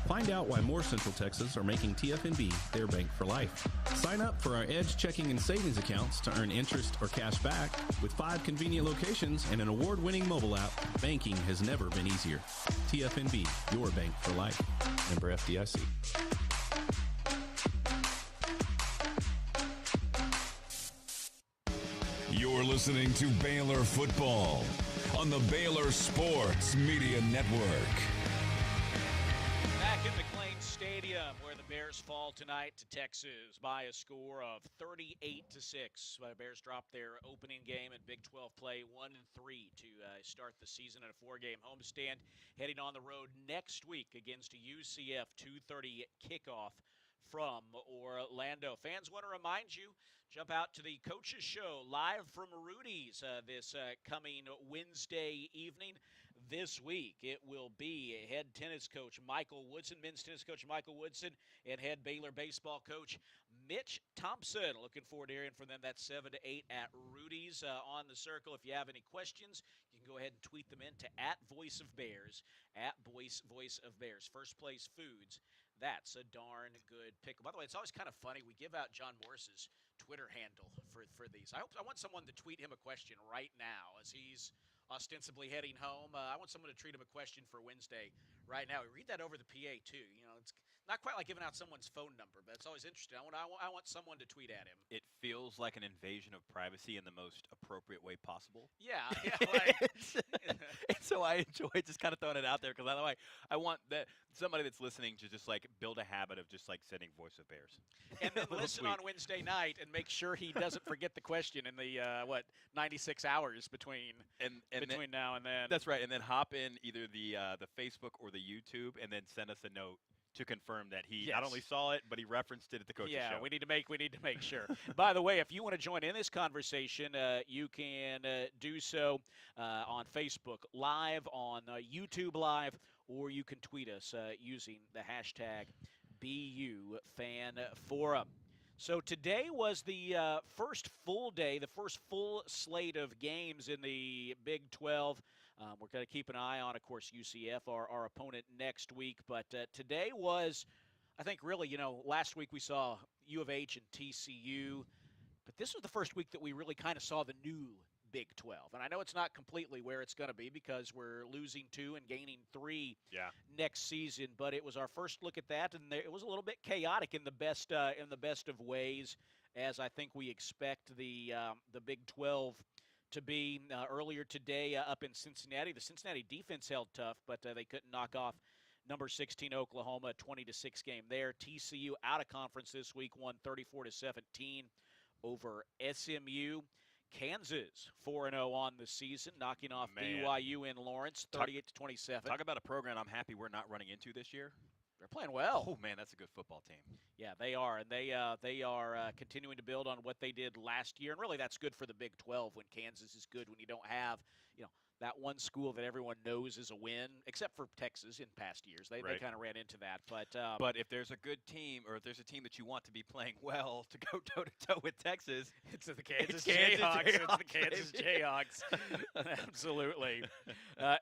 Find out why more Central Texas are making TFNB their bank for life. Sign up for our Edge checking and savings accounts to earn interest or cash back. With 5 convenient locations and an award-winning mobile app, banking has never been easier. TFNB Your Bank for Life. Member FDIC. You're listening to Baylor Football on the Baylor Sports Media Network. Back in McLean Stadium, where the Bears fall tonight to Texas by a score of 38-6. The Bears dropped their opening game in Big 12 play, 1-3 to start the season at a 4-game homestand. Heading on the road next week against a UCF 2:30 kickoff from Orlando. Fans, want to remind you, jump out to the Coaches Show live from Rudy's this coming Wednesday evening. This week, it will be head tennis coach Michael Woodson, men's tennis coach Michael Woodson, and head Baylor baseball coach Mitch Thompson. Looking forward to hearing from them. That's 7 to 8 at Rudy's on the Circle. If you have any questions, you can go ahead and tweet them in to @VoiceOfBears, @VoiceOfBears. First Place Foods. That's a darn good pick. By the way, it's always kind of funny. We give out John Morris's Twitter handle for these. I want someone to tweet him a question right now as he's ostensibly heading home. I want someone to tweet him a question for Wednesday right now. We read that over the PA too. It's Not quite like giving out someone's phone number, but it's always interesting. I want someone to tweet at him. It feels like an invasion of privacy in the most appropriate way possible. Yeah. Like, and so I enjoy just kind of throwing it out there because I want that somebody that's listening to just like build a habit of just like sending Voice of Bears. And then listen on Wednesday night and make sure he doesn't forget the question in the 96 hours between now and then. That's right. And then hop in either the Facebook or the YouTube and then send us a note to confirm that he not only saw it, but he referenced it at the coach's show. Yeah, we need to make sure. By the way, if you want to join in this conversation, you can do so on Facebook Live, on YouTube Live, or you can tweet us using the hashtag BUFanForum. So today was the first full day, the first full slate of games in the Big 12. We're going to keep an eye on, of course, UCF, our opponent next week. But today was, I think, really, last week we saw U of H and TCU. But this was the first week that we really kind of saw the new Big 12. And I know it's not completely where it's going to be because we're losing 2 and gaining 3 next season. But it was our first look at that, and it was a little bit chaotic in the best of ways, as I think we expect the Big 12 to be. Earlier today up in Cincinnati, the Cincinnati defense held tough, but they couldn't knock off number 16 Oklahoma, 20-6 game there. TCU out of conference this week, won 34-17 over SMU. Kansas 4-0 on the season, knocking off BYU in Lawrence, 38-27. Talk about a program I'm happy we're not running into this year. They're playing well. Oh, man, that's a good football team. Yeah, they are. And they are continuing to build on what they did last year. And really that's good for the Big 12 when Kansas is good, when you don't have, that one school that everyone knows is a win, except for Texas in past years. They kind of ran into that. But if there's a good team, or if there's a team that you want to be playing well to go toe-to-toe with Texas, it's the Kansas Jayhawks. It's the Kansas Jayhawks. Absolutely.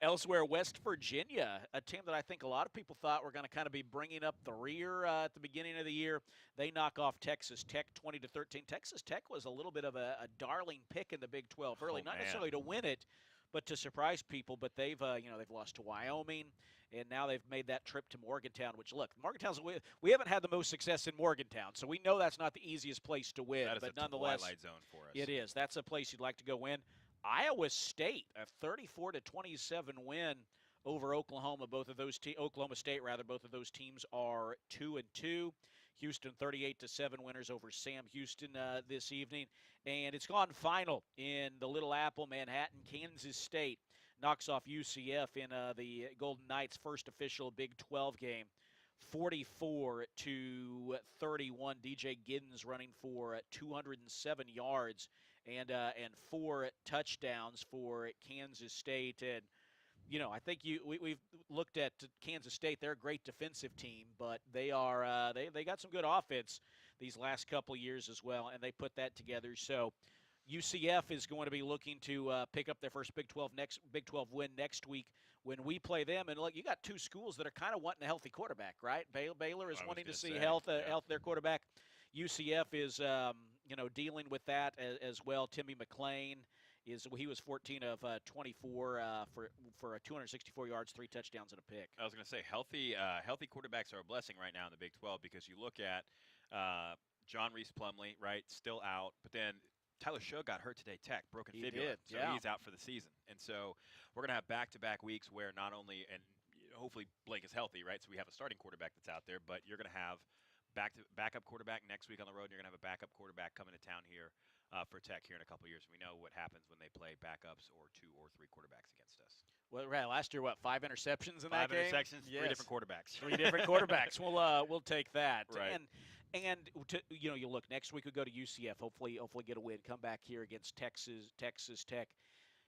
Elsewhere, West Virginia, a team that I think a lot of people thought were going to kind of be bringing up the rear at the beginning of the year. They knock off Texas Tech 20-13. Texas Tech was a little bit of a darling pick in the Big 12 early, not necessarily to win it, but to surprise people. But they've lost to Wyoming, and now they've made that trip to Morgantown. Which, look, Morgantown's we haven't had the most success in Morgantown, so we know that's not the easiest place to win. That is but a nonetheless, twilight zone for us. It is. That's a place you'd like to go win. Iowa State, a 34-27 win over Oklahoma. Oklahoma State, both of those teams are 2-2. Houston 38-7 winners over Sam Houston this evening. And it's gone final in the Little Apple, Manhattan. Kansas State knocks off UCF in the Golden Knights' first official Big 12 game. 44-31. DJ Giddens running for 207 yards and 4 touchdowns for Kansas State. And I think we've looked at Kansas State. They're a great defensive team, but they are they got some good offense these last couple of years as well, and they put that together. So UCF is going to be looking to pick up their first Big 12 win next week when we play them. And look, you got two schools that are kind of wanting a healthy quarterback, right? Baylor is wanting to see health their quarterback. UCF is dealing with that as well. Timmy McClain. He was 14 of 24 for 264 yards, 3 touchdowns, and a pick. I was going to say healthy quarterbacks are a blessing right now in the Big 12 because you look at John Reese Plumlee, right, still out, but then Tyler Shough got hurt today, Tech, broken fibula, so he's out for the season. And so we're going to have back-to-back weeks where not only, and hopefully Blake is healthy, right, so we have a starting quarterback that's out there, but you're going to have backup quarterback next week on the road, and you're going to have a backup quarterback coming to town here for Tech here in a couple of years. We know what happens when they play backups or 2 or 3 quarterbacks against us. Well, right, last year, 5 interceptions in that game? 5 interceptions, 3 different quarterbacks. 3 different quarterbacks. We'll take that. Right. And you look, next week we go to UCF, hopefully get a win, come back here against Texas Tech.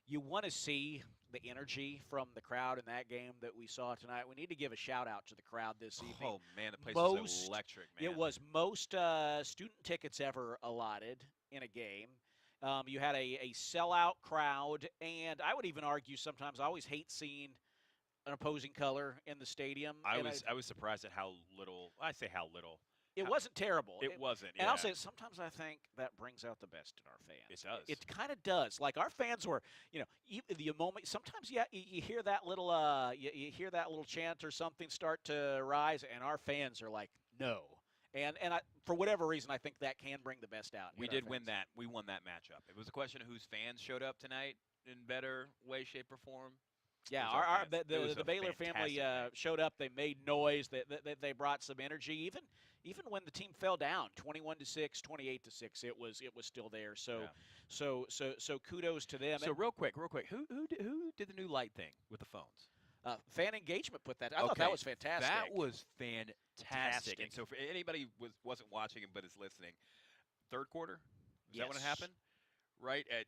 You want to see the energy from the crowd in that game that we saw tonight. We need to give a shout-out to the crowd this evening. Oh, man, the place was electric, man. It was most student tickets ever allotted in a game. You had a sellout crowd, and I would even argue sometimes I always hate seeing an opposing color in the stadium. I was surprised at how little – I say how little – It wasn't terrible. It wasn't. And yeah. I'll say sometimes I think that brings out the best in our fans. It does. It kind of does. Like our fans were, the moment. Sometimes you hear that little you hear that little chant or something start to rise, and our fans are like, no. And for whatever reason, I think that can bring the best out. We did win that. We won that matchup. It was a question of whose fans showed up tonight in better way, shape, or form. Yeah, the Baylor family showed up. They made noise. They brought some energy. Even when the team fell down, 21-6, 28-6, it was still there. So kudos to them. So real quick, who did the new light thing with the phones? Fan engagement put that. I thought that was fantastic. That was fantastic. And so for anybody wasn't watching but is listening, third quarter, is that when it happened? Right at.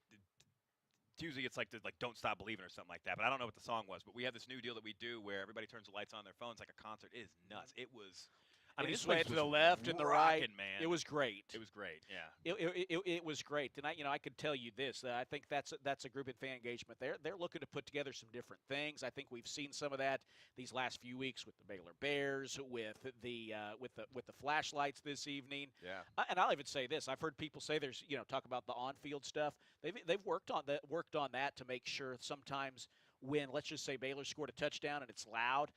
Usually it's like Don't Stop Believing or something like that, but I don't know what the song was. But we have this new deal that we do where everybody turns the lights on their phones like a concert. It is nuts. It was. I mean, this way to the left and the right. Man. It was great. It was great. Yeah. It was great, and I could tell you this. I think that's a group in fan engagement. They're looking to put together some different things. I think we've seen some of that these last few weeks with the Baylor Bears, with the flashlights this evening. Yeah. And I'll even say this. I've heard people say there's talk about the on-field stuff. They've worked on that to make sure sometimes when, let's just say, Baylor scored a touchdown and it's loud,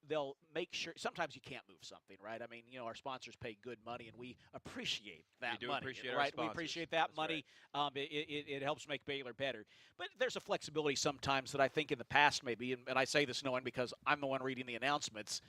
they'll make sure. Sometimes you can't move something, right? I mean, our sponsors pay good money, and we appreciate that money. Appreciate right? Our we appreciate that That's money. Right. It helps make Baylor better. But there's a flexibility sometimes that I think in the past maybe, and I say this knowing because I'm the one reading the announcements.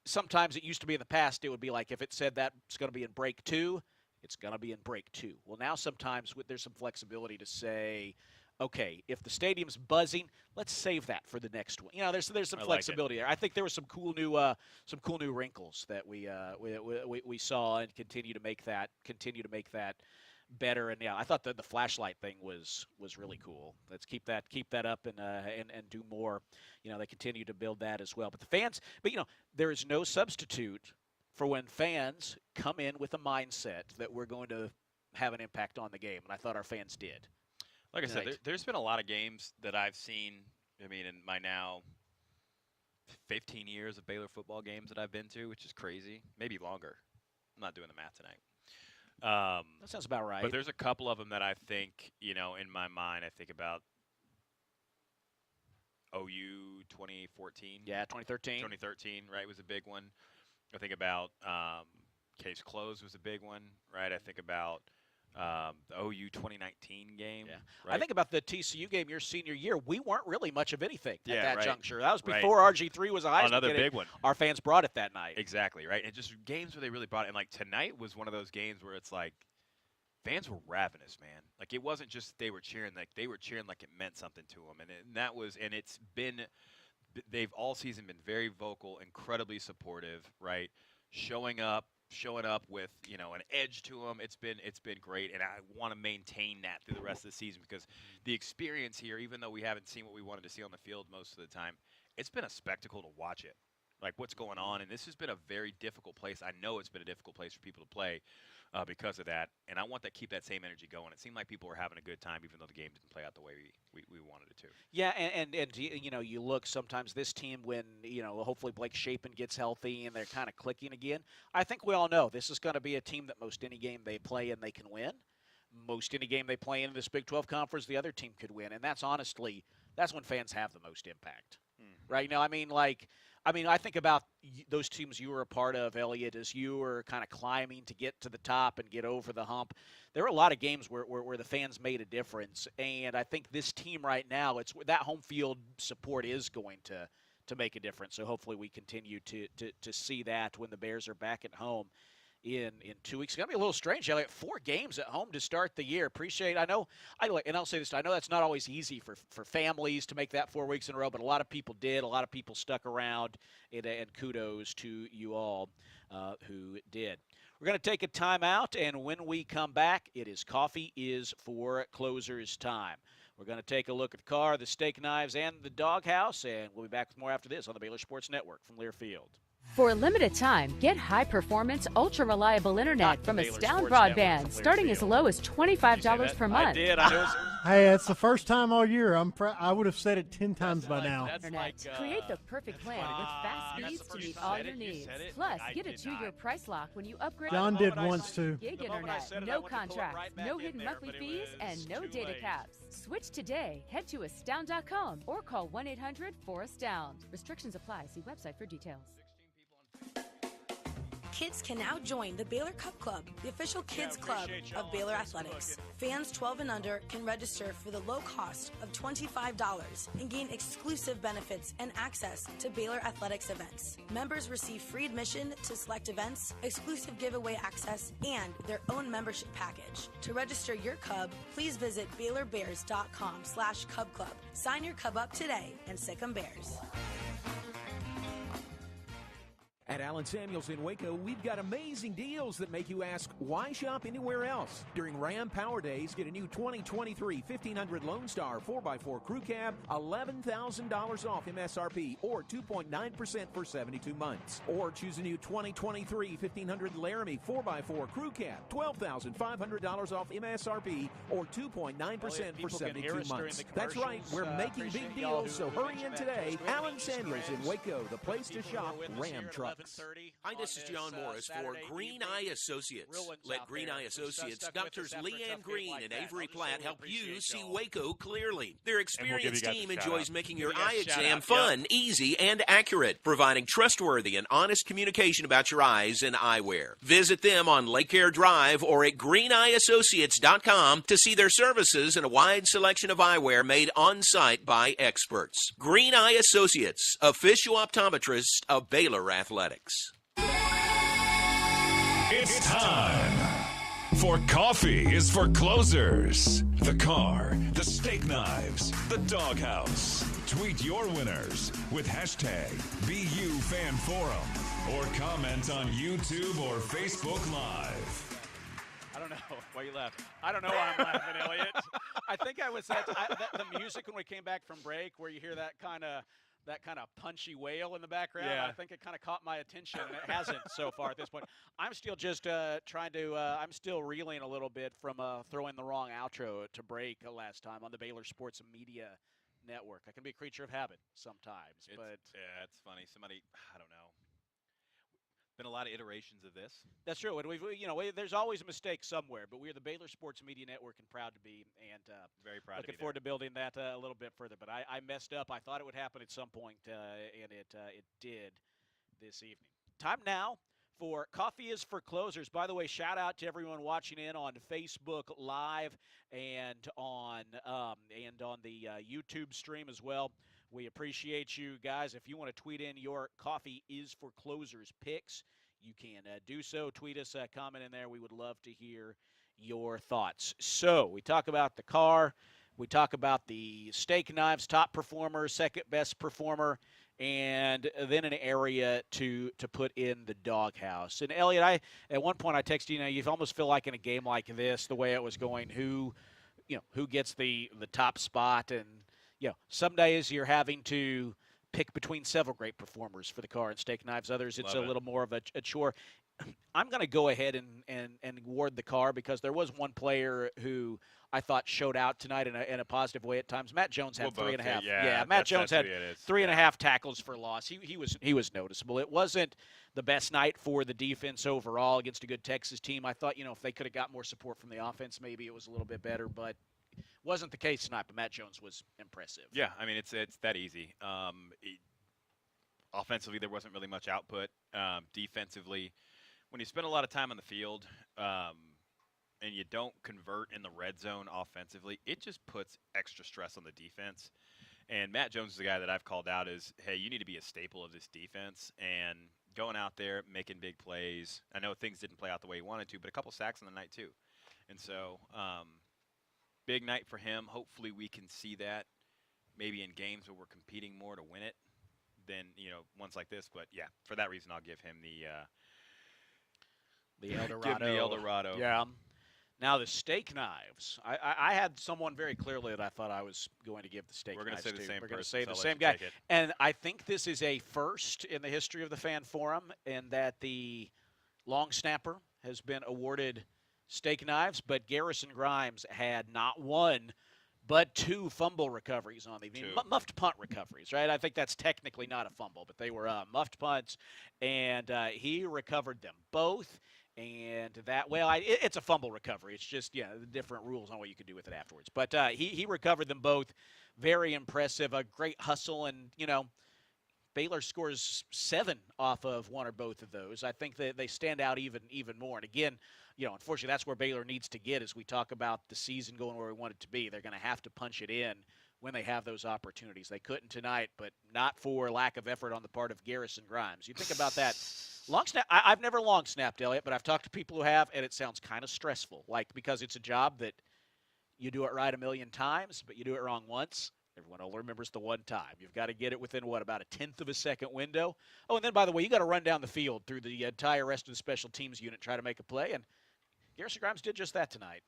Sometimes it used to be in the past, it would be like if it said that it's going to be in break 2, it's going to be in break 2. Well, now sometimes there's some flexibility to say, okay, if the stadium's buzzing, let's save that for the next one. There's some flexibility there. I think there were some cool new wrinkles that we saw and continue to make that better. And I thought the flashlight thing was really cool. Let's keep that up and do more. They continue to build that as well. But the fans, there is no substitute for when fans come in with a mindset that we're going to have an impact on the game, and I thought our fans did. Like I said, there's been a lot of games that I've seen, in my now 15 years of Baylor football games that I've been to, which is crazy. Maybe longer. I'm not doing the math tonight. That sounds about right. But there's a couple of them that I think, in my mind, I think about OU 2014. Yeah, 2013. 2013, right, was a big one. I think about Case Closed was a big one, right? I think about the OU 2019 game. Yeah. Right? I think about the TCU game your senior year. We weren't really much of anything at that right. juncture. That was before RG3 was a Heisman. Another big one. Our fans brought it that night. Exactly, right? And just games where they really brought it. And, tonight was one of those games where it's like fans were ravenous, man. Like, it wasn't just they were cheering. Like, they were cheering like it meant something to them. And it's been – they've all season been very vocal, incredibly supportive, right? Showing up with an edge to them. It's been great, and I want to maintain that through the rest of the season because the experience here, even though we haven't seen what we wanted to see on the field most of the time, it's been a spectacle to watch it. Like what's going on, and this has been a very difficult place. I know it's been a difficult place for people to play because of that, and I want to keep that same energy going. It seemed like people were having a good time, even though the game didn't play out the way we wanted it to. Yeah, and you look sometimes this team when hopefully Blake Shapen gets healthy and they're kind of clicking again. I think we all know this is going to be a team that most any game they play in they can win. Most any game they play in this Big 12 conference, the other team could win, and that's when fans have the most impact, right? I think about those teams you were a part of, Elliot, as you were kind of climbing to get to the top and get over the hump. There were a lot of games where the fans made a difference, and I think this team right now, it's that home field support is going to make a difference. So hopefully we continue to see that when the Bears are back at home in 2 weeks. It's going to be a little strange. 4 games at home to start the year. And I'll say this, I know that's not always easy for families to make that 4 weeks in a row, but a lot of people did. A lot of people stuck around, and kudos to you all who did. We're going to take a timeout, and when we come back, it is Coffee is for Closers time. We're going to take a look at the car, the steak knives, and the doghouse, and we'll be back with more after this on the Baylor Sports Network from Learfield. For a limited time, get high-performance, ultra-reliable internet from Baylor Astound Sports Network Broadband, from starting as low as $25 per month. I did. I know. Hey, it's the first time all year. I would have said it 10 times by now. Internet. Create the perfect plan with fast speeds to meet all your needs. Plus, get a 2-year price lock when you upgrade. John did once too. Gig internet, no contracts, no hidden monthly fees, and no data caps. Switch today. Head to astound.com or call 1-800-4ASTOUND. Restrictions apply. See website for details. Kids can now join the Baylor Cup Club, the official kids club of Baylor Athletics. Fans 12 and under can register for the low cost of $25 and gain exclusive benefits and access to Baylor Athletics events. Members receive free admission to select events, exclusive giveaway access, and their own membership package. To register your cub, please visit BaylorBears.com/Cub Club. Sign your cub up today and sick 'em Bears. At Allen Samuels in Waco, we've got amazing deals that make you ask, why shop anywhere else? During Ram Power Days, get a new 2023 1500 Lone Star 4x4 Crew Cab, $11,000 off MSRP, or 2.9% for 72 months. Or choose a new 2023 1500 Laramie 4x4 Crew Cab, $12,500 off MSRP, or 2.9% for 72 months. That's right, we're making big deals, so hurry in today. Allen Samuels in Waco, the place to shop Ram trucks. Hi, this is John Morris for Green Eye Associates. Let Green Eye Associates, Doctors Leanne Green and Avery Platt help you see Waco clearly. Their experienced team enjoys making your eye exam fun, easy, and accurate, providing trustworthy and honest communication about your eyes and eyewear. Visit them on Lake Air Drive or at greeneyeassociates.com to see their services and a wide selection of eyewear made on-site by experts. Green Eye Associates, official optometrist of Baylor Athletics. It's time for Coffee is for Closers. The car, the steak knives, the doghouse. Tweet your winners with hashtag BUFanForum or comment on YouTube or Facebook Live. I don't know why you laughed. I don't know why I'm laughing, Elliot. I think I was the music when we came back from break, where you hear that kind of punchy wail in the background. Yeah. I think it kind of caught my attention, and it hasn't so far at this point. I'm still just I'm still reeling a little bit from throwing the wrong outro to break last time on the Baylor Sports Media Network. I can be a creature of habit sometimes, but yeah, it's funny. Somebody, I don't know. Been a lot of iterations of this. That's true. And there's always a mistake somewhere, but we're the Baylor Sports Media Network and proud to be, and very proud. Looking forward to building that a little bit further. But I messed up. I thought it would happen at some point, and it did this evening. Time now for Coffee is for Closers. By the way, shout out to everyone watching in on Facebook Live and on the YouTube stream as well. We appreciate you guys. If you want to tweet in your Coffee is for Closers picks, you can do so. Tweet us, comment in there. We would love to hear your thoughts. So we talk about the car. We talk about the steak knives, top performer, second best performer, and then an area to put in the doghouse. And Elliot, at one point I texted you, you almost feel like in a game like this, the way it was going, who gets the top spot. And some days you're having to pick between several great performers for the car and steak knives. Others, it's a little more of a chore. I'm going to go ahead and award the car because there was one player who I thought showed out tonight in a positive way at times. Matt Jones had 3.5. Yeah, Matt Jones had 3.5 tackles for loss. He was noticeable. It wasn't the best night for the defense overall against a good Texas team. I thought, if they could have got more support from the offense, maybe it was a little bit better, but wasn't the case tonight. But Matt Jones was impressive. Yeah, I mean, it's that easy. Offensively, there wasn't really much output. Defensively, when you spend a lot of time on the field and you don't convert in the red zone offensively, it just puts extra stress on the defense. And Matt Jones is the guy that I've called out as, hey, you need to be a staple of this defense. And going out there, making big plays. I know things didn't play out the way he wanted to, but a couple sacks on the night too. And so big night for him. Hopefully we can see that maybe in games where we're competing more to win it than, ones like this. But, yeah, for that reason I'll give him the El Dorado. The El Dorado. Yeah. Now the steak knives. I had someone very clearly that I thought I was going to give the steak We're going knives to say to. the same We're going to person, say so the I'll same let you guy. take it. And I think this is a first in the history of the Fan Forum in that the long snapper has been awarded steak knives, but Garrison Grimes had not one but 2 fumble recoveries on the evening. Muffed punt recoveries, right? I think that's technically not a fumble, but they were muffed punts, and he recovered them both. And that, it's a fumble recovery. It's just, the different rules on what you can do with it afterwards. But he recovered them both. Very impressive. A great hustle. And, Baylor scores 7 off of one or both of those. I think that they stand out even more. And again, unfortunately, that's where Baylor needs to get as we talk about the season going where we want it to be. They're going to have to punch it in when they have those opportunities. They couldn't tonight, but not for lack of effort on the part of Garrison Grimes. You think about that. Long snap. I've never long snapped, Elliot, but I've talked to people who have, and it sounds kind of stressful. Because it's a job that you do it right a million times, but you do it wrong once. Everyone only remembers the one time. You've got to get it within, about a 1/10 of a second window. Oh, and then, by the way, you got to run down the field through the entire rest of the special teams unit, try to make a play, and Garrison Grimes did just that tonight.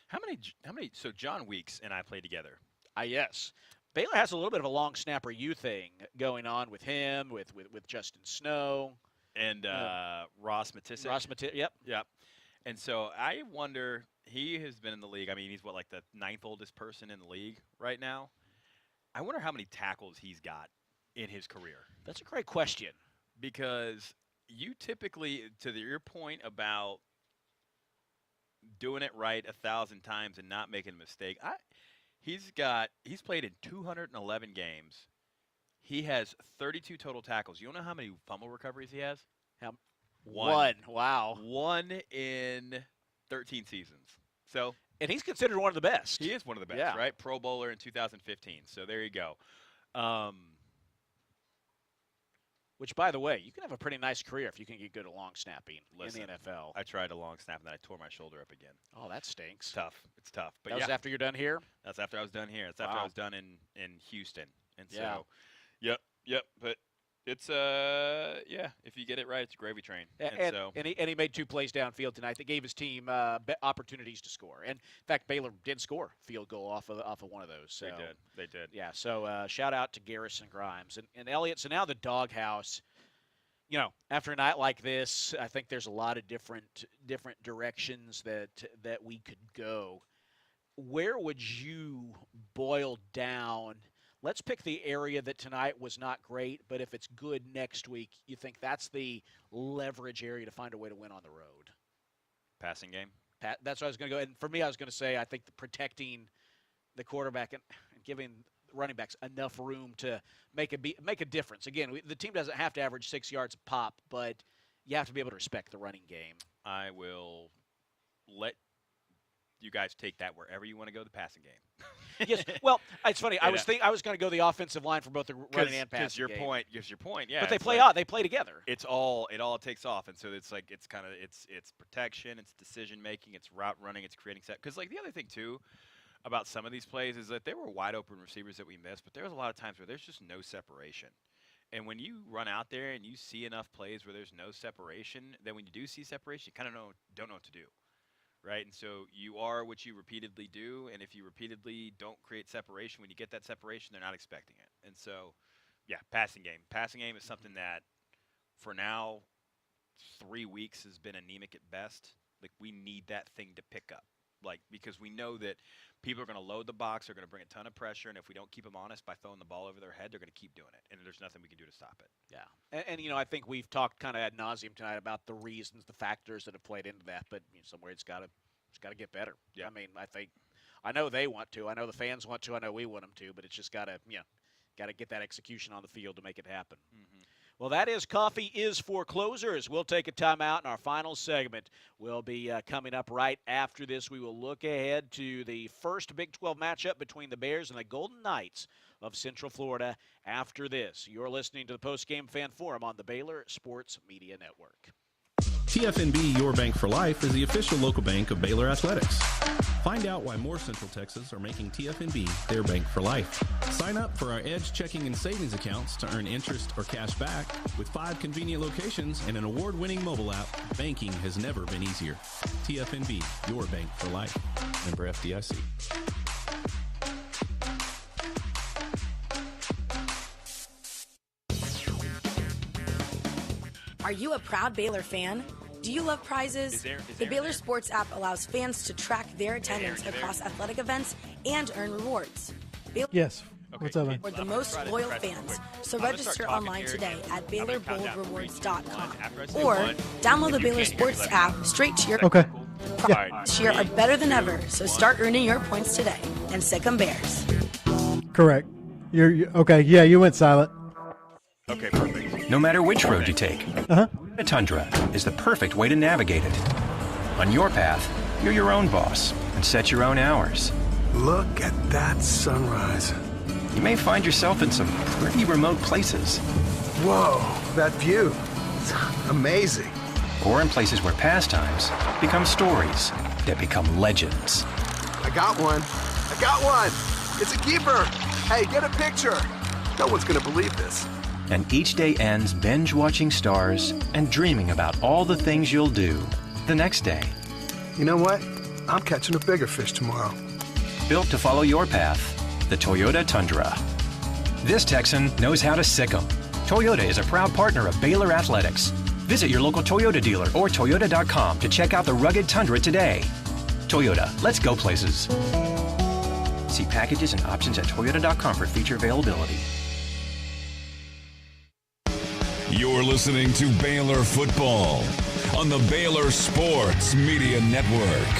How many? So John Weeks and I played together. Yes. Baylor has a little bit of a long snapper U thing going on with him, with Justin Snow. And Ross Matisse. Yep. And so I wonder, he has been in the league. I mean, he's the 9th oldest person in the league right now. I wonder how many tackles he's got in his career. That's a great question. Because you typically, to your point about doing it right 1,000 times and not making a mistake, he's played in 211 games. He has 32 total tackles. You don't know how many fumble recoveries he has? One. Wow. 1 in 13 seasons. So, and he's considered one of the best. He is one of the best, right? Pro Bowler in 2015. So there you go. Which, by the way, you can have a pretty nice career if you can get good at long snapping in the NFL. I tried a long snap, and then I tore my shoulder up again. Oh, that stinks. It's tough. But that was after you're done here? That's after I was done here. That's after I was done in Houston. And so, yep. But it's, if you get it right, it's a gravy train. And he made 2 plays downfield tonight that gave his team opportunities to score. And, in fact, Baylor did score a field goal off of one of those. So, They did. Yeah, so shout out to Garrison Grimes. And Elliot, so now the doghouse, after a night like this, I think there's a lot of different directions that we could go. Where would you boil down? Let's pick the area that tonight was not great, but if it's good next week, you think that's the leverage area to find a way to win on the road? Passing game? That's what I was going to go. And for me, I was going to say I think protecting the quarterback and giving running backs enough room to make a difference. Again, the team doesn't have to average 6 yards a pop, but you have to be able to respect the running game. I will let you guys take that wherever you want to go the passing game. Yes. Well, it's funny. I was going to go the offensive line for both the running and passing game. Because your point, yeah. But they play together. It all takes off, and so it's protection, it's decision making, it's route running, it's creating set. Because the other thing too about some of these plays is that there were wide open receivers that we missed, but there was a lot of times where there's just no separation. And when you run out there and you see enough plays where there's no separation, then when you do see separation, you kind of don't know what to do. Right, and so you are what you repeatedly do, and if you repeatedly don't create separation, when you get that separation, they're not expecting it. And so, passing game. Passing game is something that, for now, 3 weeks has been anemic at best. We need that thing to pick up, because we know that people are going to load the box, they're going to bring a ton of pressure, and if we don't keep them honest by throwing the ball over their head, they're going to keep doing it, and there's nothing we can do to stop it. Yeah, and I think we've talked kind of ad nauseum tonight about the reasons, the factors that have played into that, but somewhere it's got to get better. Yeah. I mean, I know they want to, I know the fans want to, I know we want them to, but it's just got to get that execution on the field to make it happen. Mm-hmm. Well, that is Coffey is for closers. We'll take a timeout in our final segment. We'll be coming up right after this. We will look ahead to the first Big 12 matchup between the Bears and the Golden Knights of Central Florida after this. You're listening to the Postgame Fan Forum on the Baylor Sports Media Network. TFNB Your Bank for Life is the official local bank of Baylor Athletics. Find out why more Central Texas are making TFNB their bank for life. Sign up for our Edge checking and savings accounts to earn interest or cash back. With 5 convenient locations and an award-winning mobile app, banking has never been easier. TFNB, your bank for life. Member FDIC. Are you a proud Baylor fan? Do you love prizes? The Baylor Sports app allows fans to track their attendance across athletic events and earn rewards. Baylor Yes. What's up, man? for the most loyal fans. So register online today at BaylorBoldRewards.com or download the Baylor Sports app straight to your Okay. This year are better than ever, so start earning your points today. And sick 'em Bears. Correct. You're okay. Yeah, you went silent. Okay, perfect. No matter which road you take, a Tundra is the perfect way to navigate it. On your path, you're your own boss and set your own hours. Look at that sunrise. You may find yourself in some pretty remote places. Whoa, that view. It's amazing. Or in places where pastimes become stories that become legends. I got one. I got one. It's a keeper. Hey, get a picture. No one's going to believe this. And each day ends binge-watching stars and dreaming about all the things you'll do the next day. You know what? I'm catching a bigger fish tomorrow. Built to follow your path, the Toyota Tundra. This Texan knows how to sick 'em. Toyota is a proud partner of Baylor Athletics. Visit your local Toyota dealer or Toyota.com to check out the rugged Tundra today. Toyota, let's go places. See packages and options at Toyota.com for feature availability. You're listening to Baylor Football on the Baylor Sports Media Network.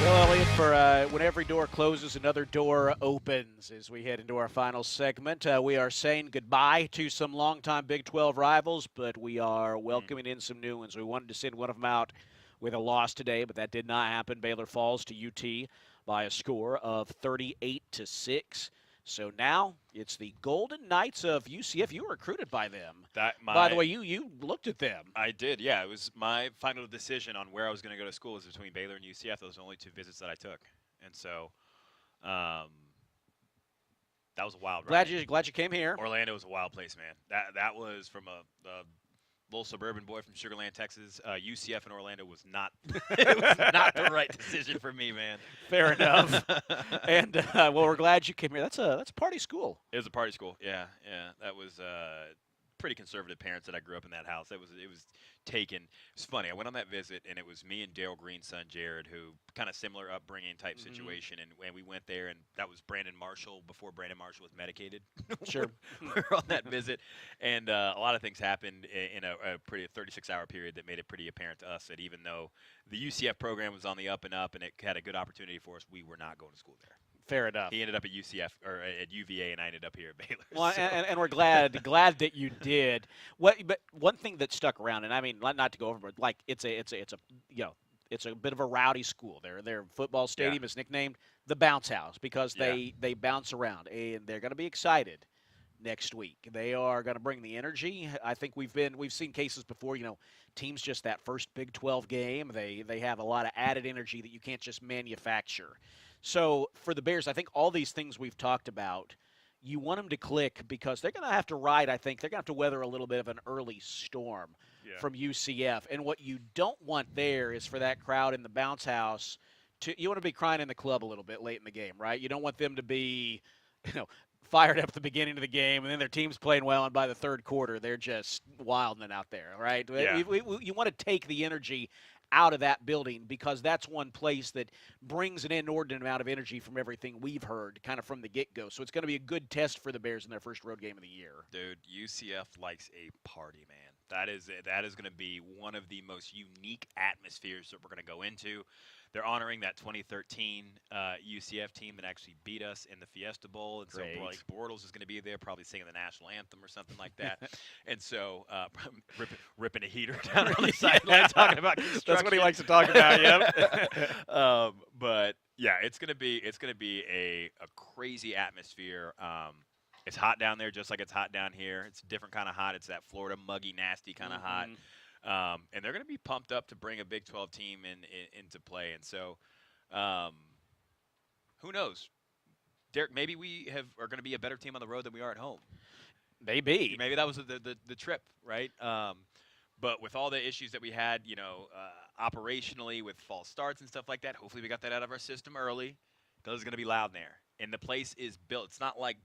Well, Elliot, for when every door closes, another door opens as we head into our final segment. We are saying goodbye to some longtime Big 12 rivals, but we are welcoming in some new ones. We wanted to send one of them out with a loss today, but that did not happen. Baylor falls to UT by a score of 38-6. So now it's the Golden Knights of UCF. You were recruited by them. By the way, you looked at them. I did, yeah. It was my final decision on where I was going to go to school was between Baylor and UCF. Those were the only 2 visits that I took. And so that was a wild ride. Glad you came here. Orlando was a wild place, man. That was from a little suburban boy from Sugar Land, Texas. UCF in Orlando was not it was not the right decision for me, man. Fair enough. And well, we're glad you came here. That's a party school. It was a party school. Yeah. That was pretty conservative parents that I grew up in that house. It was taken. It's funny. I went on that visit, and it was me and Daryl Green's son, Jared, who kind of similar upbringing type situation, and we went there, and that was Brandon Marshall before Brandon Marshall was medicated. Sure. We were on that visit, and a lot of things happened in a pretty 36-hour period that made it pretty apparent to us that even though the UCF program was on the up and up and it had a good opportunity for us, we were not going to school there. Fair enough. He ended up at UCF or at UVA, and I ended up here at Baylor. Well, so. and we're glad that you did. But one thing that stuck around, and I mean, not to go overboard, like it's a bit of a rowdy school. Their football stadium is nicknamed the Bounce House because they bounce around, and they're going to be excited next week. They are going to bring the energy. I think we've seen cases before. Teams just that first Big 12 game, they have a lot of added energy that you can't just manufacture. So for the Bears, I think all these things we've talked about, you want them to click because they're going to have to ride, I think. They're going to have to weather a little bit of an early storm from UCF. And what you don't want there is for that crowd in the bounce house you want to be crying in the club a little bit late in the game, right? You don't want them to be, fired up at the beginning of the game, and then their team's playing well, and by the third quarter, they're just wilding out there, right? Yeah. You want to take the energy out of that building because that's one place that brings an inordinate amount of energy from everything we've heard kind of from the get-go. So it's going to be a good test for the Bears in their first road game of the year. Dude, UCF likes a party, man. That is going to be one of the most unique atmospheres that we're going to go into. They're honoring that 2013 UCF team that actually beat us in the Fiesta Bowl. And Great. so like Bortles is going to be there, probably singing the national anthem or something like that. And so ripping a heater down on the sideline, talking about construction. That's what he likes to talk about, yep. But yeah, it's going to be a crazy atmosphere. It's hot down there just like it's hot down here. It's a different kind of hot. It's that Florida muggy, nasty kind of hot. And they're going to be pumped up to bring a Big 12 team into play. And so who knows? Derek, maybe we are going to be a better team on the road than we are at home. Maybe that was the trip, right? But with all the issues that we had, operationally with false starts and stuff like that, hopefully we got that out of our system early because it's going to be loud in there. And the place is built. It's not like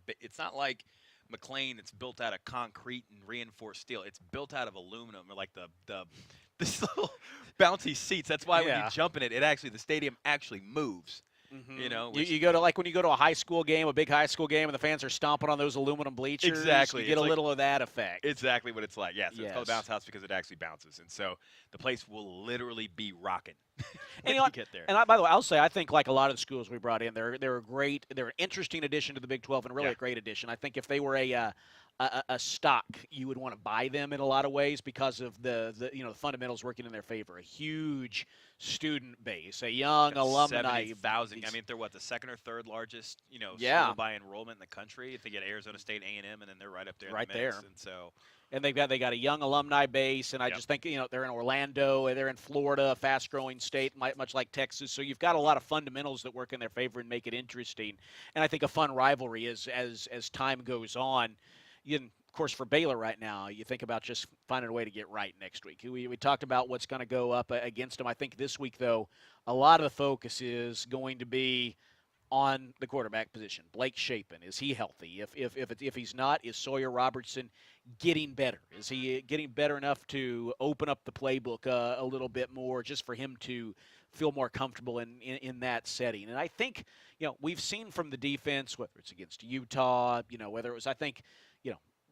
McLean. It's built out of concrete and reinforced steel. It's built out of aluminum, or like this little bouncy seats. That's why when you jump in it, the stadium actually moves. You go to when you go to a high school game, a big high school game, and the fans are stomping on those aluminum bleachers. Exactly, you get a little of that effect. Exactly what it's like. It's called a bounce house because it actually bounces, and so the place will literally be rocking. And you get there. And by the way, I'll say I think like a lot of the schools we brought in, they're an interesting addition to the Big 12 and really a great addition. I think if they were a stock, you would want to buy them in a lot of ways because of the fundamentals working in their favor. A huge student base, a young alumni. 70,000. I mean, they're the second or third largest school by enrollment in the country. If they get Arizona State, A&M, and then they're right up there. Right in the mix. there. And so. And they got a young alumni base, and I just think they're in Orlando, they're in Florida, a fast-growing state, much like Texas. So you've got a lot of fundamentals that work in their favor and make it interesting. And I think a fun rivalry as time goes on. Of course, for Baylor right now, you think about just finding a way to get right next week. We talked about what's going to go up against them. I think this week, though, a lot of the focus is going to be on the quarterback position. Blake Shapen, is he healthy? If he's not, is Sawyer Robertson getting better? Is he getting better enough to open up the playbook a little bit more just for him to feel more comfortable in that setting? And I think, we've seen from the defense, whether it's against Utah, whether it was, I think,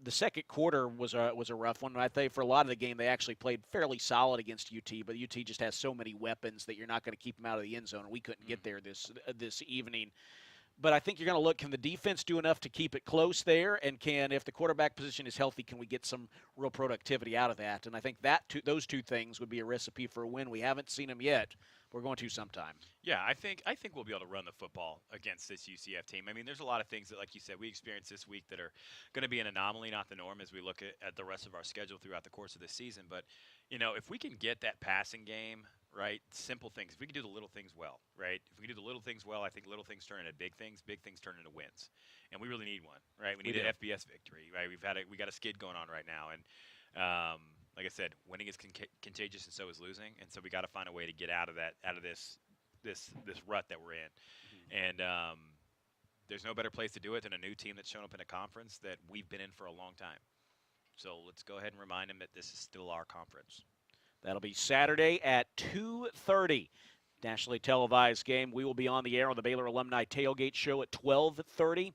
the second quarter was a rough one. I think for a lot of the game, they actually played fairly solid against UT, but UT just has so many weapons that you're not going to keep them out of the end zone, and we couldn't get there this evening. But I think you're going to look, can the defense do enough to keep it close there? And if the quarterback position is healthy, can we get some real productivity out of that? And I think those two things would be a recipe for a win. We haven't seen them yet. We're going to sometime. Yeah, I think we'll be able to run the football against this UCF team. I mean, there's a lot of things that, like you said, we experienced this week that are going to be an anomaly, not the norm, as we look at the rest of our schedule throughout the course of this season. But, if we can get that passing game, right, simple things, if we can do the little things well, right, if we can do the little things well, I think little things turn into big things turn into wins. And we really need one, right? We need an FBS victory, right? We got a skid going on right now. And, like I said, winning is contagious, and so is losing. And so we got to find a way to get out of this rut that we're in. And there's no better place to do it than a new team that's shown up in a conference that we've been in for a long time. So let's go ahead and remind them that this is still our conference. That'll be Saturday at 2:30. Nationally televised game. We will be on the air on the Baylor Alumni Tailgate Show at 12:30.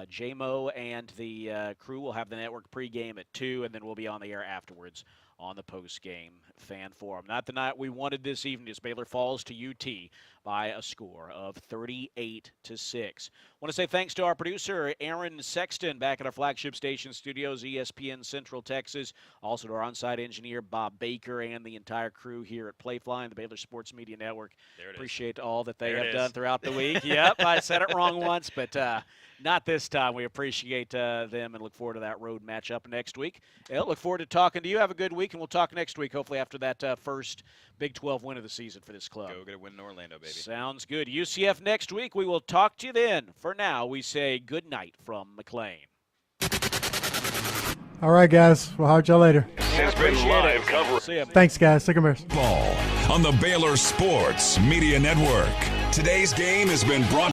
J-Mo and the crew will have the network pregame at 2, and then we'll be on the air afterwards on the postgame fan forum. Not the night we wanted this evening as Baylor falls to UT by a score of 38-6. Want to say thanks to our producer, Aaron Sexton, back at our flagship station studios, ESPN Central Texas. Also to our on-site engineer, Bob Baker, and the entire crew here at Playfly and the Baylor Sports Media Network. Appreciate all that they have done throughout the week. Yep, I said it wrong once, but not this time. We appreciate them and look forward to that road matchup next week. Look forward to talking to you. Have a good week, and we'll talk next week, hopefully after that first Big 12 win of the season for this club. Go get a win in Orlando, baby. Sounds good. UCF next week. We will talk to you then. For now, we say good night from McLean. All right, guys. We'll holler at y'all later. Has been live coverage. See ya. Thanks, guys. Take care. Ball on the Baylor Sports Media Network. Today's game has been brought